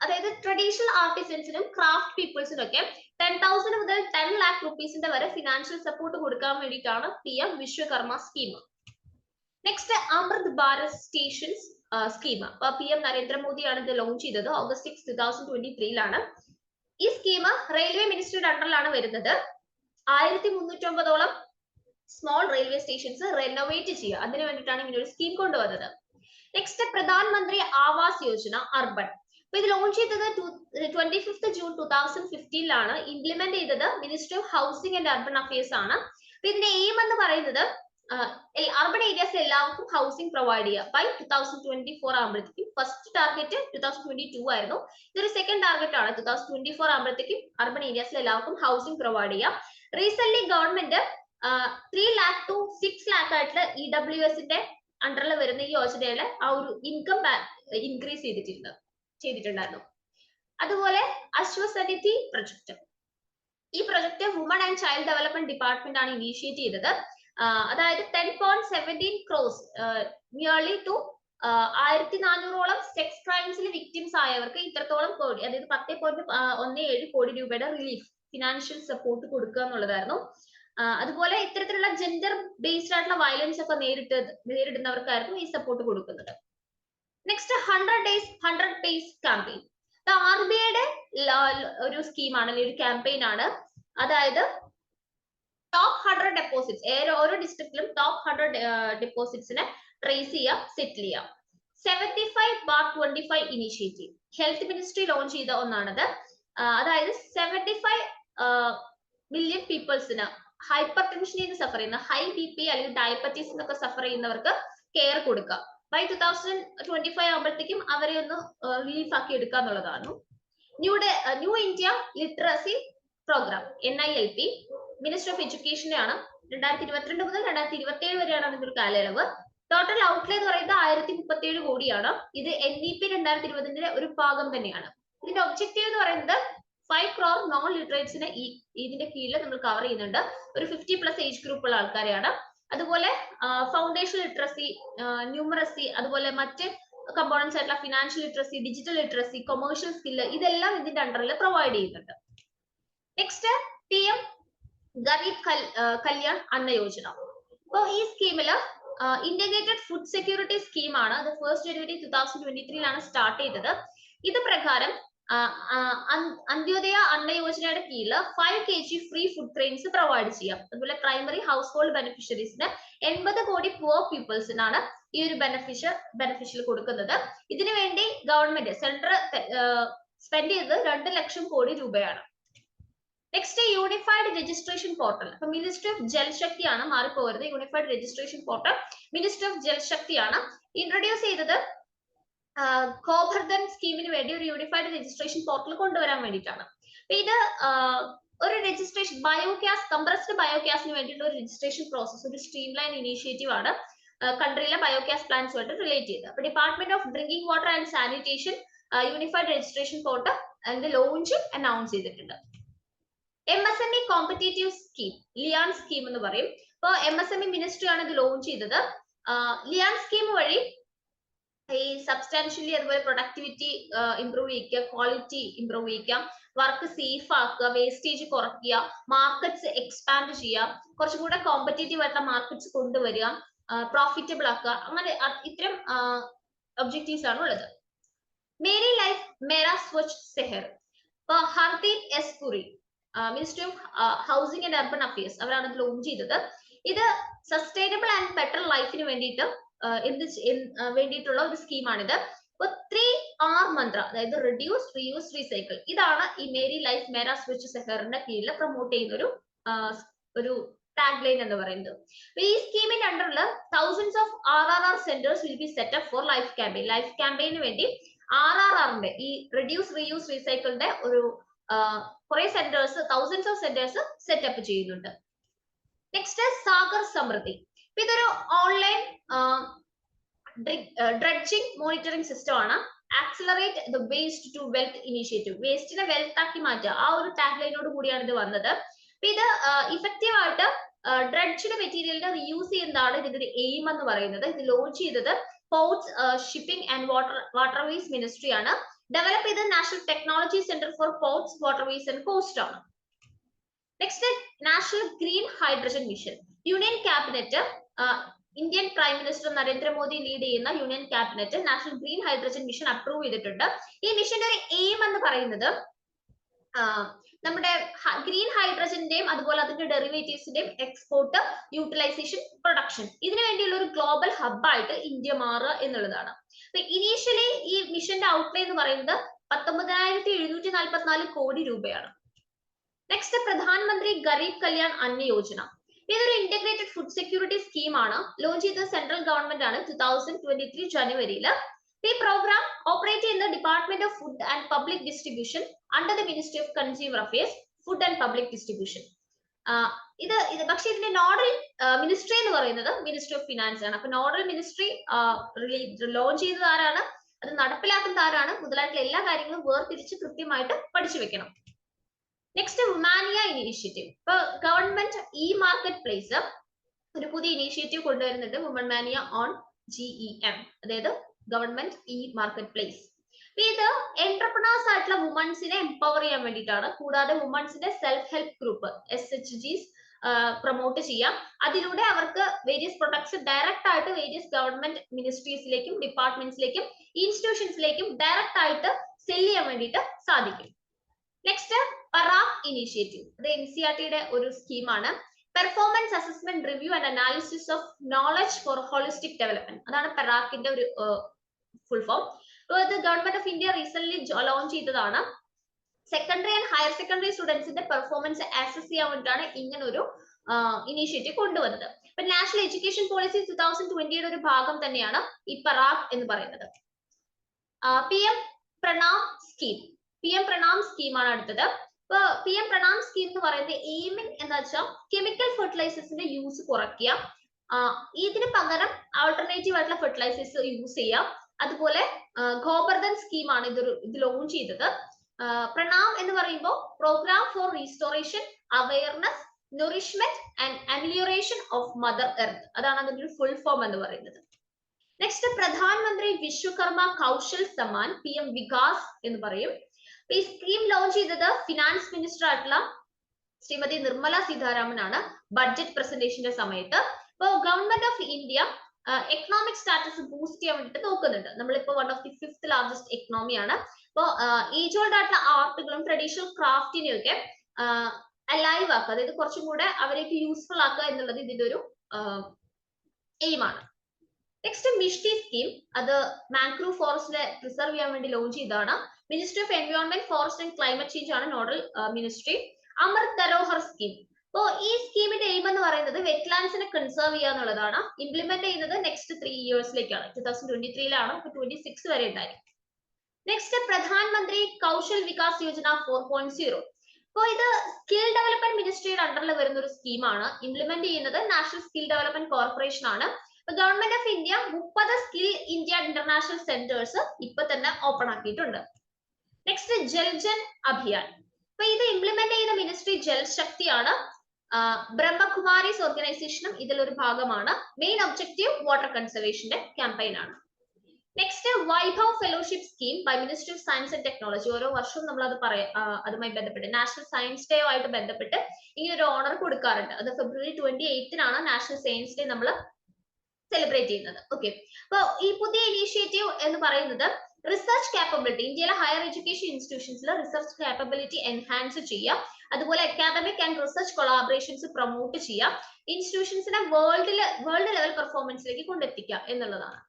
അതായത് ട്രഡീഷണൽ ആർട്ടിസൻസിനും ക്രാഫ്റ്റ് പീപ്പിൾസിനും ഒക്കെ 10,000 മുതൽ 10 lakh റുപ്പീസിന്റെ വരെ ഫിനാൻഷ്യൽ സപ്പോർട്ട് കൊടുക്കാൻ വേണ്ടിയിട്ടാണ് PM വിശ്വകർമ്മ സ്കീം. നെക്സ്റ്റ് അമൃത് ഭാരത് സ്റ്റേഷൻസ് സ്കീം. അപ്പൊ PM നരേന്ദ്രമോദിയാണ് ഇത് ലോഞ്ച് ചെയ്തത് August 6, 2023. ഈ സ്കീം റെയിൽവേ മിനിസ്ട്രിയുടെ അണ്ടറിലാണ് വരുന്നത്. 1309 സ്മോൾ റെയിൽവേ സ്റ്റേഷൻസ് റെനോവേറ്റ് ചെയ്യുക, അതിനു വേണ്ടിയിട്ടാണ് ഇങ്ങനെ ഒരു സ്കീം കൊണ്ടുവന്നത്. നെക്സ്റ്റ് പ്രധാനമന്ത്രി ആവാസ് യോജന അർബൻ. അപ്പൊ ഇത് ലോഞ്ച് ചെയ്തത് 25 June 2015 ഇംപ്ലിമെന്റ് ചെയ്തത് ministry of housing and urban affairs ആണ്. അപ്പൊ ഇതിന്റെ എയിം എന്ന് പറയുന്നത് അർബൻ ഏരിയാസിൽ എല്ലാവർക്കും ഹൗസിംഗ് പ്രൊവൈഡ് ചെയ്യുക ബൈ 2024 ആകുമ്പോഴത്തേക്കും. ഫസ്റ്റ് ടാർഗറ്റ് 2022 ആയിരുന്നു. ഇതൊരു സെക്കൻഡ് ടാർഗറ്റ് ആണ്. 2024 ആകുമ്പോഴത്തേക്കും അർബൻ ഏരിയാസിൽ എല്ലാവർക്കും ഹൗസിംഗ് പ്രൊവൈഡ് ചെയ്യാം. Recent government 3 lakh to 6 lakh ആയിട്ടുള്ള EWSന്റെ അണ്ടറിൽ വരുന്ന ഈ യോജനയില് ആ ഒരു ഇൻകം ഇൻക്രീസ് ചെയ്തിട്ടുണ്ടായിരുന്നു. അതുപോലെ അശ്വസനിധി പ്രൊജക്ട്, ഈ project woman and child development department ആണ് ഇനീഷ്യേറ്റ് ചെയ്തത്. അതായത് 10.17 crores നിയർലി ടു 1400 സെക്സ് ക്രൈംസിൽ വിക്ടിംസ് ആയവർക്ക് ഇത്രത്തോളം കോടി, അതായത് 10.17 കോടി രൂപയുടെ റിലീഫ് ഫിനാൻഷ്യൽ സപ്പോർട്ട് കൊടുക്കുക എന്നുള്ളതായിരുന്നു. അതുപോലെ ഇത്തരത്തിലുള്ള ജെൻഡർ ബേസ്ഡ് ആയിട്ടുള്ള വയലൻസ് ഒക്കെ നേരിടുന്നവർക്കായിരുന്നു ഈ സപ്പോർട്ട് കൊടുക്കുന്നത്. Next 100 days campaign. RBIയുടെ ഒരു സ്കീമാണ്, അല്ലെങ്കിൽ ഒരു ക്യാമ്പയിൻ ആണ്. അതായത് ടോപ്പ് 100 ഡെപ്പോസിറ്റ്സ്, ഓരോ ഡിസ്ട്രിക്റ്റിലും ടോപ്പ് 100 ഡെപ്പോസിറ്റ്സിനെ ട്രേസ് ചെയ്യാം, സെറ്റിൽ ചെയ്യാം. 75/25 ഇനിഷ്യേറ്റീവ് ഹെൽത്ത് മിനിസ്ട്രി ലോഞ്ച് ചെയ്ത ഒന്നാണത്. അതായത് 75 മില്യൺ പീപ്പിൾസിന് ഹൈപ്പർ ടെൻഷനിൽ നിന്ന് സഫർ ചെയ്യുന്ന, ഹൈ BP അല്ലെങ്കിൽ ഡയബറ്റീസ് എന്നൊക്കെ സഫർ ചെയ്യുന്നവർക്ക് കെയർ കൊടുക്കുക. ബൈ 2025 ആകുമ്പോഴത്തേക്കും അവരെ ഒന്ന് റിലീഫ് ആക്കി എടുക്കുക എന്നുള്ളതാണ്. New India literacy programme NILP minister of എഡ്യൂക്കേഷന്റെ ആണ്. 2022 മുതൽ 2027 വരെയാണ് അതിന്റെ ഒരു കാലയളവ്. ടോട്ടൽ ഔട്ട്ലേ എന്ന് പറയുന്നത് 1037 കോടിയാണ്. ഇത് NEP 2020ന്റെ ഒരു ഭാഗം തന്നെയാണ്. ഇതിന്റെ ഒബ്ജക്റ്റീവ് എന്ന് പറയുന്നത് 5 crore നോൺ ലിറ്ററേറ്റ്സിനെ ഇതിന്റെ കീഴിൽ നമ്മൾ കവർ ചെയ്യുന്നുണ്ട്. ഒരു 50+ ഏജ് ഗ്രൂപ്പ് ഉള്ള ആൾക്കാരെയാണ്. അതുപോലെ ഫൗണ്ടേഷൻ ലിറ്ററസി, ന്യൂമറസി, അതുപോലെ മറ്റ് കമ്പോണൻസ് ആയിട്ടുള്ള financial literacy, digital literacy, commercial skill, ഇതെല്ലാം ഇതിന്റെ അണ്ടറിൽ പ്രൊവൈഡ് ചെയ്യുന്നുണ്ട്. നെക്സ്റ്റ് PM ഗരീബ് കല്യാൺ അന്ന യോജന. അപ്പോൾ ഈ സ്കീമില് ഇന്റഗ്രേറ്റഡ് ഫുഡ് സെക്യൂരിറ്റി സ്കീമാണ്. അത് 1 January 2023 സ്റ്റാർട്ട് ചെയ്തത്. ഇത് പ്രകാരം അന്ത്യോദയ അന്ന യോജനയുടെ കീഴിൽ 5 kg free food grains provide ചെയ്യാം. അതുപോലെ പ്രൈമറി ഹൗസ് ഹോൾഡ് ബെനിഫിഷ്യറീസിന് 80 കോടി പുവർ പീപ്പിൾസിനാണ് ഈ ഒരു ബെനിഫിഷ്യൽ കൊടുക്കുന്നത്. ഇതിനു വേണ്ടി ഗവൺമെന്റ് സെൻട്രൽ സ്പെൻഡ് ചെയ്തത് 2 ലക്ഷം കോടി രൂപയാണ്. Next unified registration portal. അപ്പൊ മിനിസ്ട്രി ഓഫ് ജൽശക്തിയാണ്, മാറിപ്പോകരുത്. Unified registration portal ministry of ജൽശക്തിയാണ് ഇൻട്രൊഡ്യൂസ് ചെയ്തത്. ഗോബർധൻ സ്കീമിന് വേണ്ടി ഒരു യൂണിഫൈഡ് രജിസ്ട്രേഷൻ പോർട്ടൽ കൊണ്ടുവരാൻ വേണ്ടിയിട്ടാണ്. ഇത് ഒരു രജിസ്ട്രേഷൻ ബയോഗ്യാസ്, കംപ്രസ്ഡ് ബയോഗ്യാസിന് വേണ്ടിയിട്ടുള്ള ഒരു രജിസ്ട്രേഷൻ പ്രോസസ്, ഒരു സ്ട്രീം ലൈൻ ഇനീഷ്യേറ്റീവ് ആണ് കൺട്രിയിലെ ബയോഗ്യാസ് പ്ലാന്റ്സുമായിട്ട് റിലേറ്റ് ചെയ്ത്. അപ്പൊ department of drinking water and sanitation unified registration portal അതിന്റെ ലോഞ്ച് അനൗൺസ് ചെയ്തിട്ടുണ്ട്. MSME competitive scheme, Liyan scheme എന്ന് പറയും. അപ്പോൾ MSME മിനിസ്ട്രി ആണ് ഇത് ലോഞ്ച് ചെയ്തത്. ലിയാൻ സ്കീം വഴി ഈ സബ്സ്റ്റാൻഷ്യലി അതുപോലെ പ്രൊഡക്ടിവിറ്റി ഇംപ്രൂവ് ചെയ്യിക്കുക, ക്വാളിറ്റി ഇംപ്രൂവ് ചെയ്യിക്കാം, വർക്ക് സേഫ് ആക്കുക, വേസ്റ്റേജ് കുറയ്ക്കുക, മാർക്കറ്റ്സ് എക്സ്പാൻഡ് ചെയ്യുക, കുറച്ചും കൂടെ കോമ്പറ്റേറ്റീവ് ആയിട്ടുള്ള മാർക്കറ്റ്സ് കൊണ്ടുവരിക, പ്രോഫിറ്റബിൾ ആക്കുക, അങ്ങനെ ഇത്തരം ഒബ്ജക്റ്റീവ്സ് ആണ് ഉള്ളത്. മേരി ലൈഫ് മേരാ സ്വച്ഛ് സെഹർ, ഇപ്പൊ Hardeep S Puri, ministry of housing and urban affairs, അവരാണ് ഇത് ലോഞ്ച് ചെയ്തത്. ഇത് സസ്റ്റൈനബിൾ ആൻഡ് ബെറ്റർ ലൈഫിന് വേണ്ടിയിട്ട് വേണ്ടിയിട്ടുള്ള ഒരു സ്കീമാണിത്. ഇപ്പൊ 3R മന്ത്ര, അതായത് റിഡ്യൂസ്, റീയൂസ്, റീസൈക്കിൾ, ഇതാണ് ഈ മേരി ലൈഫ് മേരാ സ്വച്ഛ് സെഹറിന്റെ കീഴിൽ പ്രൊമോട്ട് ചെയ്യുന്ന ഒരു ടാഗ് ലൈൻ എന്ന് പറയുന്നത്. ഈ സ്കീമിന്റെ അണ്ടറിൽ thousands of RRR centres will be set up for life campaign. Life ക്യാമ്പയിന് വേണ്ടി RRRന്റെ ഈ റിഡ്യൂസ്, റീയൂസ്, റീസൈക്കിളിന്റെ ഒരു കുറെ centres, thousands of centres set up ചെയ്യുന്നുണ്ട്. നെക്സ്റ്റ് സാഗർ സമൃദ്ധി, ഇതൊരു ഓൺലൈൻ ഡ്രഡ്ജിംഗ് മോണിറ്ററിംഗ് സിസ്റ്റം ആണ്. Accelerate the waste to wealth initiative, വേസ്റ്റിനെ വെൽത്ത് ആക്കി മാറ്റുക, ആ ഒരു ടാഗ് ലൈനോട് കൂടിയാണ് ഇത് വന്നത്. അപ്പൊ ഇത് ഇഫക്റ്റീവ് ആയിട്ട് ഡ്രഡ്ജ്ഡ് മെറ്റീരിയലിനെ റീയൂസ് ചെയ്യുന്നതാണ് ഇതിന്റെ ഒരു എയിം എന്ന് പറയുന്നത്. ഇത് ലോഞ്ച് ചെയ്തത് ports, shipping and waterways ministry ആണ്. ഡെവലപ്പ് ചെയ്തത് national technology centre for ports, waterways and coast ആണ്. Next national green hydrogen mission, union cabinet, Indian prime minister Narendra Modi lead ചെയ്യുന്ന union cabinet national green hydrogen mission approve ചെയ്തിട്ടുണ്ട്. ഈ മിഷന്റെ ഒരു എയിം എന്ന് പറയുന്നത് നമ്മുടെ ഗ്രീൻ ഹൈഡ്രജന്റെയും അതുപോലെ അതിന്റെ ഡെറിവേറ്റീവ്സിന്റെയും എക്സ്പോർട്ട്, യൂട്ടിലൈസേഷൻ, പ്രൊഡക്ഷൻ, ഇതിനു വേണ്ടിയുള്ള ഒരു ഗ്ലോബൽ ഹബ്ബായിട്ട് ഇന്ത്യ മാറുക എന്നുള്ളതാണ്. ഇനീഷ്യലി ഈ മിഷന്റെ ഔട്ട്ലേ എന്ന് പറയുന്നത് 19,744 കോടി രൂപയാണ്. നെക്സ്റ്റ് പ്രധാനമന്ത്രി ഗരീബ് കല്യാൺ അന്ന യോജന, ഇതൊരു ഇന്റഗ്രേറ്റഡ് ഫുഡ് സെക്യൂരിറ്റി സ്കീമാണ്. ലോഞ്ച് ചെയ്തത് സെൻട്രൽ ഗവൺമെന്റ് ആണ് 2023 ജനുവരിയിൽ. ഈ പ്രോഗ്രാം ഓപ്പറേറ്റ് ചെയ്യുന്ന department of food and public distribution under the ministry of consumer affairs, food and public distribution. പക്ഷേ ഇതിന്റെ നോഡൽ മിനിസ്ട്രി എന്ന് പറയുന്നത് മിനിസ്ട്രി ഓഫ് ഫിനാൻസ് ആണ്. അപ്പൊ നോഡൽ മിനിസ്ട്രി ലോഞ്ച് ചെയ്തത് ആരാണ്, അത് നടപ്പിലാക്കുന്നത് ആരാണ്, മുതലായിട്ടുള്ള എല്ലാ കാര്യങ്ങളും വേർതിരിച്ച് കൃത്യമായിട്ട് പഠിച്ചു വെക്കണം. നെക്സ്റ്റ് വുമാനിയ ഇനീഷ്യേറ്റീവ്, ഇപ്പൊ ഗവൺമെന്റ് ഇ മാർക്കറ്റ് പ്ലേസ് ഒരു പുതിയ ഇനീഷ്യേറ്റീവ് കൊണ്ടുവരുന്നുണ്ട്, വുമൺ മാനിയ ഓൺ GEM, അതായത് ഗവൺമെന്റ് ഇ മാർക്കറ്റ് പ്ലേസ്. ഇത് എന്റർപ്രണേഴ്സ് ആയിട്ടുള്ള വുമൺസിനെ എംപവർ ചെയ്യാൻ വേണ്ടിയിട്ടാണ്. കൂടാതെ വുമൺസിന്റെ self help group SHGs promote ചെയ്യാം. അതിലൂടെ അവർക്ക് വേരിയസ് പ്രൊഡക്ട്സ് ഡയറക്റ്റ് ആയിട്ട് വേരിയസ് ഗവൺമെന്റ് മിനിസ്ട്രീസിലേക്കും ഡിപ്പാർട്ട്മെന്റ്സിലേക്കും ഇൻസ്റ്റിറ്റ്യൂഷൻസിലേക്കും ഡയറക്റ്റ് ആയിട്ട് സെൽ ചെയ്യാൻ വേണ്ടിയിട്ട് സാധിക്കും. നെക്സ്റ്റ് പറാക് ഇനീഷ്യേറ്റീവ്, അത് NCERTയുടെ ഒരു സ്കീമാണ്. Performance assessment review and analysis of knowledge for holistic development, അതാണ് പറാക്കിന്റെ ഒരു ഫുൾ ഫോം. ഇത് government of India recent launch ചെയ്തതാണ്. സെക്കൻഡറി ആൻഡ് ഹയർ സെക്കൻഡറി സ്റ്റുഡൻസിന്റെ പെർഫോമൻസ് അസസ് ചെയ്യാൻ വേണ്ടിയിട്ടാണ് ഇങ്ങനെ ഒരു ഇനീഷ്യേറ്റീവ് കൊണ്ടുവന്നത്. ഇപ്പൊ നാഷണൽ എഡ്യൂക്കേഷൻ പോളിസി 2020യുടെ ഒരു ഭാഗം തന്നെയാണ് ഈ പറാക് എന്ന് പറയുന്നത്. PM pranam scheme, PM pranam സ്കീമാണ് അടുത്തത്. ഇപ്പൊ PM പ്രണാം സ്കീം എന്ന് പറയുന്നത് എയിമിംഗ് എന്താ വെച്ചാൽ കെമിക്കൽ ഫെർട്ടിലൈസേഴ്സിന്റെ യൂസ് കുറയ്ക്കുക, ഇതിന് പകരം ആൾട്ടർനേറ്റീവ് ആയിട്ടുള്ള ഫെർട്ടിലൈസേഴ്സ് യൂസ് ചെയ്യാം. അതുപോലെ ഗോബർധൻ സ്കീമാണ് ഇത് ലോഞ്ച് ചെയ്തത്. പ്രണാം എന്ന് പറയുമ്പോൾ program for restoration, awareness, nourishment and amelioration of mother earth, അതാണ് അതിന്റെ ഫുൾ ഫോം എന്ന് പറയുന്നത്. നെക്സ്റ്റ് പ്രധാനമന്ത്രി വിശ്വകർമ്മ കൗശൽ സമ്മാൻ, PM വികാസ് എന്ന് പറയും. ഈ സ്കീം ലോഞ്ച് ചെയ്തത് ഫിനാൻസ് മിനിസ്റ്റർ ആയിട്ടുള്ള ശ്രീമതി നിർമ്മല സീതാരാമൻ ആണ് ബഡ്ജറ്റ് പ്രസന്റേഷന്റെ സമയത്ത്. ഇപ്പോൾ government of India economic status boost ചെയ്യാൻ വേണ്ടിയിട്ട് നോക്കുന്നുണ്ട്. നമ്മളിപ്പോ 1 of the 5th largest എക്കണോമിയാണ്. അപ്പോൾ ഏജ് ഓൾഡ് ആയിട്ടുള്ള ആർട്ടുകളും ട്രഡീഷണൽ ക്രാഫ്റ്റിനെയും ഒക്കെ അലൈവ് ആക്കുക, അതായത് കുറച്ചും കൂടെ അവരേക്ക് യൂസ്ഫുൾ ആക്കുക എന്നുള്ളത് ഇതിന്റെ ഒരു എയിമാണ്. നെക്സ്റ്റ് മിഷ്ടി സ്കീം, അത് മാൻഗ്രൂവ് ഫോറസ്റ്റിനെ പ്രിസർവ് ചെയ്യാൻ വേണ്ടി ലോഞ്ച് ചെയ്തതാണ്. Ministry of environment, forest and climate change ആണ് നോഡൽ മിനിസ്ട്രി. അമൃത് ധരോഹർ സ്കീം, അപ്പോ ഈ സ്കീമിന്റെ എയിം എന്ന് പറയുന്നത് വെറ്റ്ലാൻഡ്സിനെ കൺസേർവ് ചെയ്യുക എന്നുള്ളതാണ്. ഇംപ്ലിമെന്റ് ചെയ്യുന്നത് നെക്സ്റ്റ് 3 ഇയേഴ്സിലേക്കാണ്, 2023 26 വരെ ഉണ്ടായിരിക്കും. നെക്സ്റ്റ് പ്രധാനമന്ത്രി കൗശൽ വികാസ് യോജന 4.0, അപ്പോൾ ഇത് സ്കിൽ ഡെവലപ്മെന്റ് മിനിസ്ട്രിയുടെ അണ്ടറിൽ വരുന്ന ഒരു സ്കീമാണ്. ഇംപ്ലിമെന്റ് ചെയ്യുന്നത് നാഷണൽ സ്കിൽ ഡെവലപ്മെന്റ് കോർപ്പറേഷൻ ആണ്. Government of India 30 skill India international centres ഇപ്പൊ തന്നെ ഓപ്പൺ ആക്കിയിട്ടുണ്ട്. നെക്സ്റ്റ് ജൽജൻ അഭിയാൻ, അപ്പൊ ഇത് ഇംപ്ലിമെന്റ് ചെയ്യുന്ന മിനിസ്ട്രി ജൽശക്തിയാണ്. ബ്രഹ്മകുമാരീസ് ഓർഗനൈസേഷനും ഇതിലൊരു ഭാഗമാണ്. മെയിൻ ഒബ്ജക്റ്റീവ് വാട്ടർ കൺസർവേഷന്റെ ക്യാമ്പയിൻ ആണ്. Next Vaibhav fellowship scheme by ministry of science and technology. ഓരോ വർഷവും നമ്മൾ അത് അതുമായി ബന്ധപ്പെട്ട് നാഷണൽ സയൻസ് ഡേ ആയിട്ട് ബന്ധപ്പെട്ട് ഇങ്ങനെ ഒരു ഓണർ കൊടുക്കാറുണ്ട്. അത് ഫെബ്രുവരി 28-നാണ് നാഷണൽ സയൻസ് ഡേ നമ്മൾ സെലിബ്രേറ്റ് ചെയ്യുന്നത്. ഓക്കെ, അപ്പൊ ഈ പുതിയ ഇനീഷ്യേറ്റീവ് എന്ന് പറയുന്നത് റിസർച്ച് കാപ്പബിലിറ്റി, ഇന്ത്യയിലെ ഹയർ എഡ്യൂക്കേഷൻ ഇൻസ്റ്റിറ്റ്യൂഷൻസിൽ റിസർച്ച് കാപ്പബിലിറ്റി എൻഹാൻസ് ചെയ്യുക, അതുപോലെ academic and research collaborations promote ചെയ്യുക, ഇൻസ്റ്റിറ്റ്യൂഷൻസിനെ വേൾഡ് ലെവൽ പെർഫോമൻസിലേക്ക് കൊണ്ടെത്തിക്കുക എന്നുള്ളതാണ്.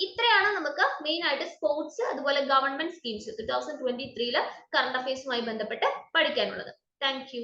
ഇത്രയാണ് നമുക്ക് മെയിൻ ആയിട്ട് സ്പോർട്സ് അതുപോലെ ഗവൺമെന്റ് സ്കീംസ് 2023 കറണ്ട് അഫയേഴ്സുമായി ബന്ധപ്പെട്ട് പഠിക്കാനുള്ളത്. Thank you.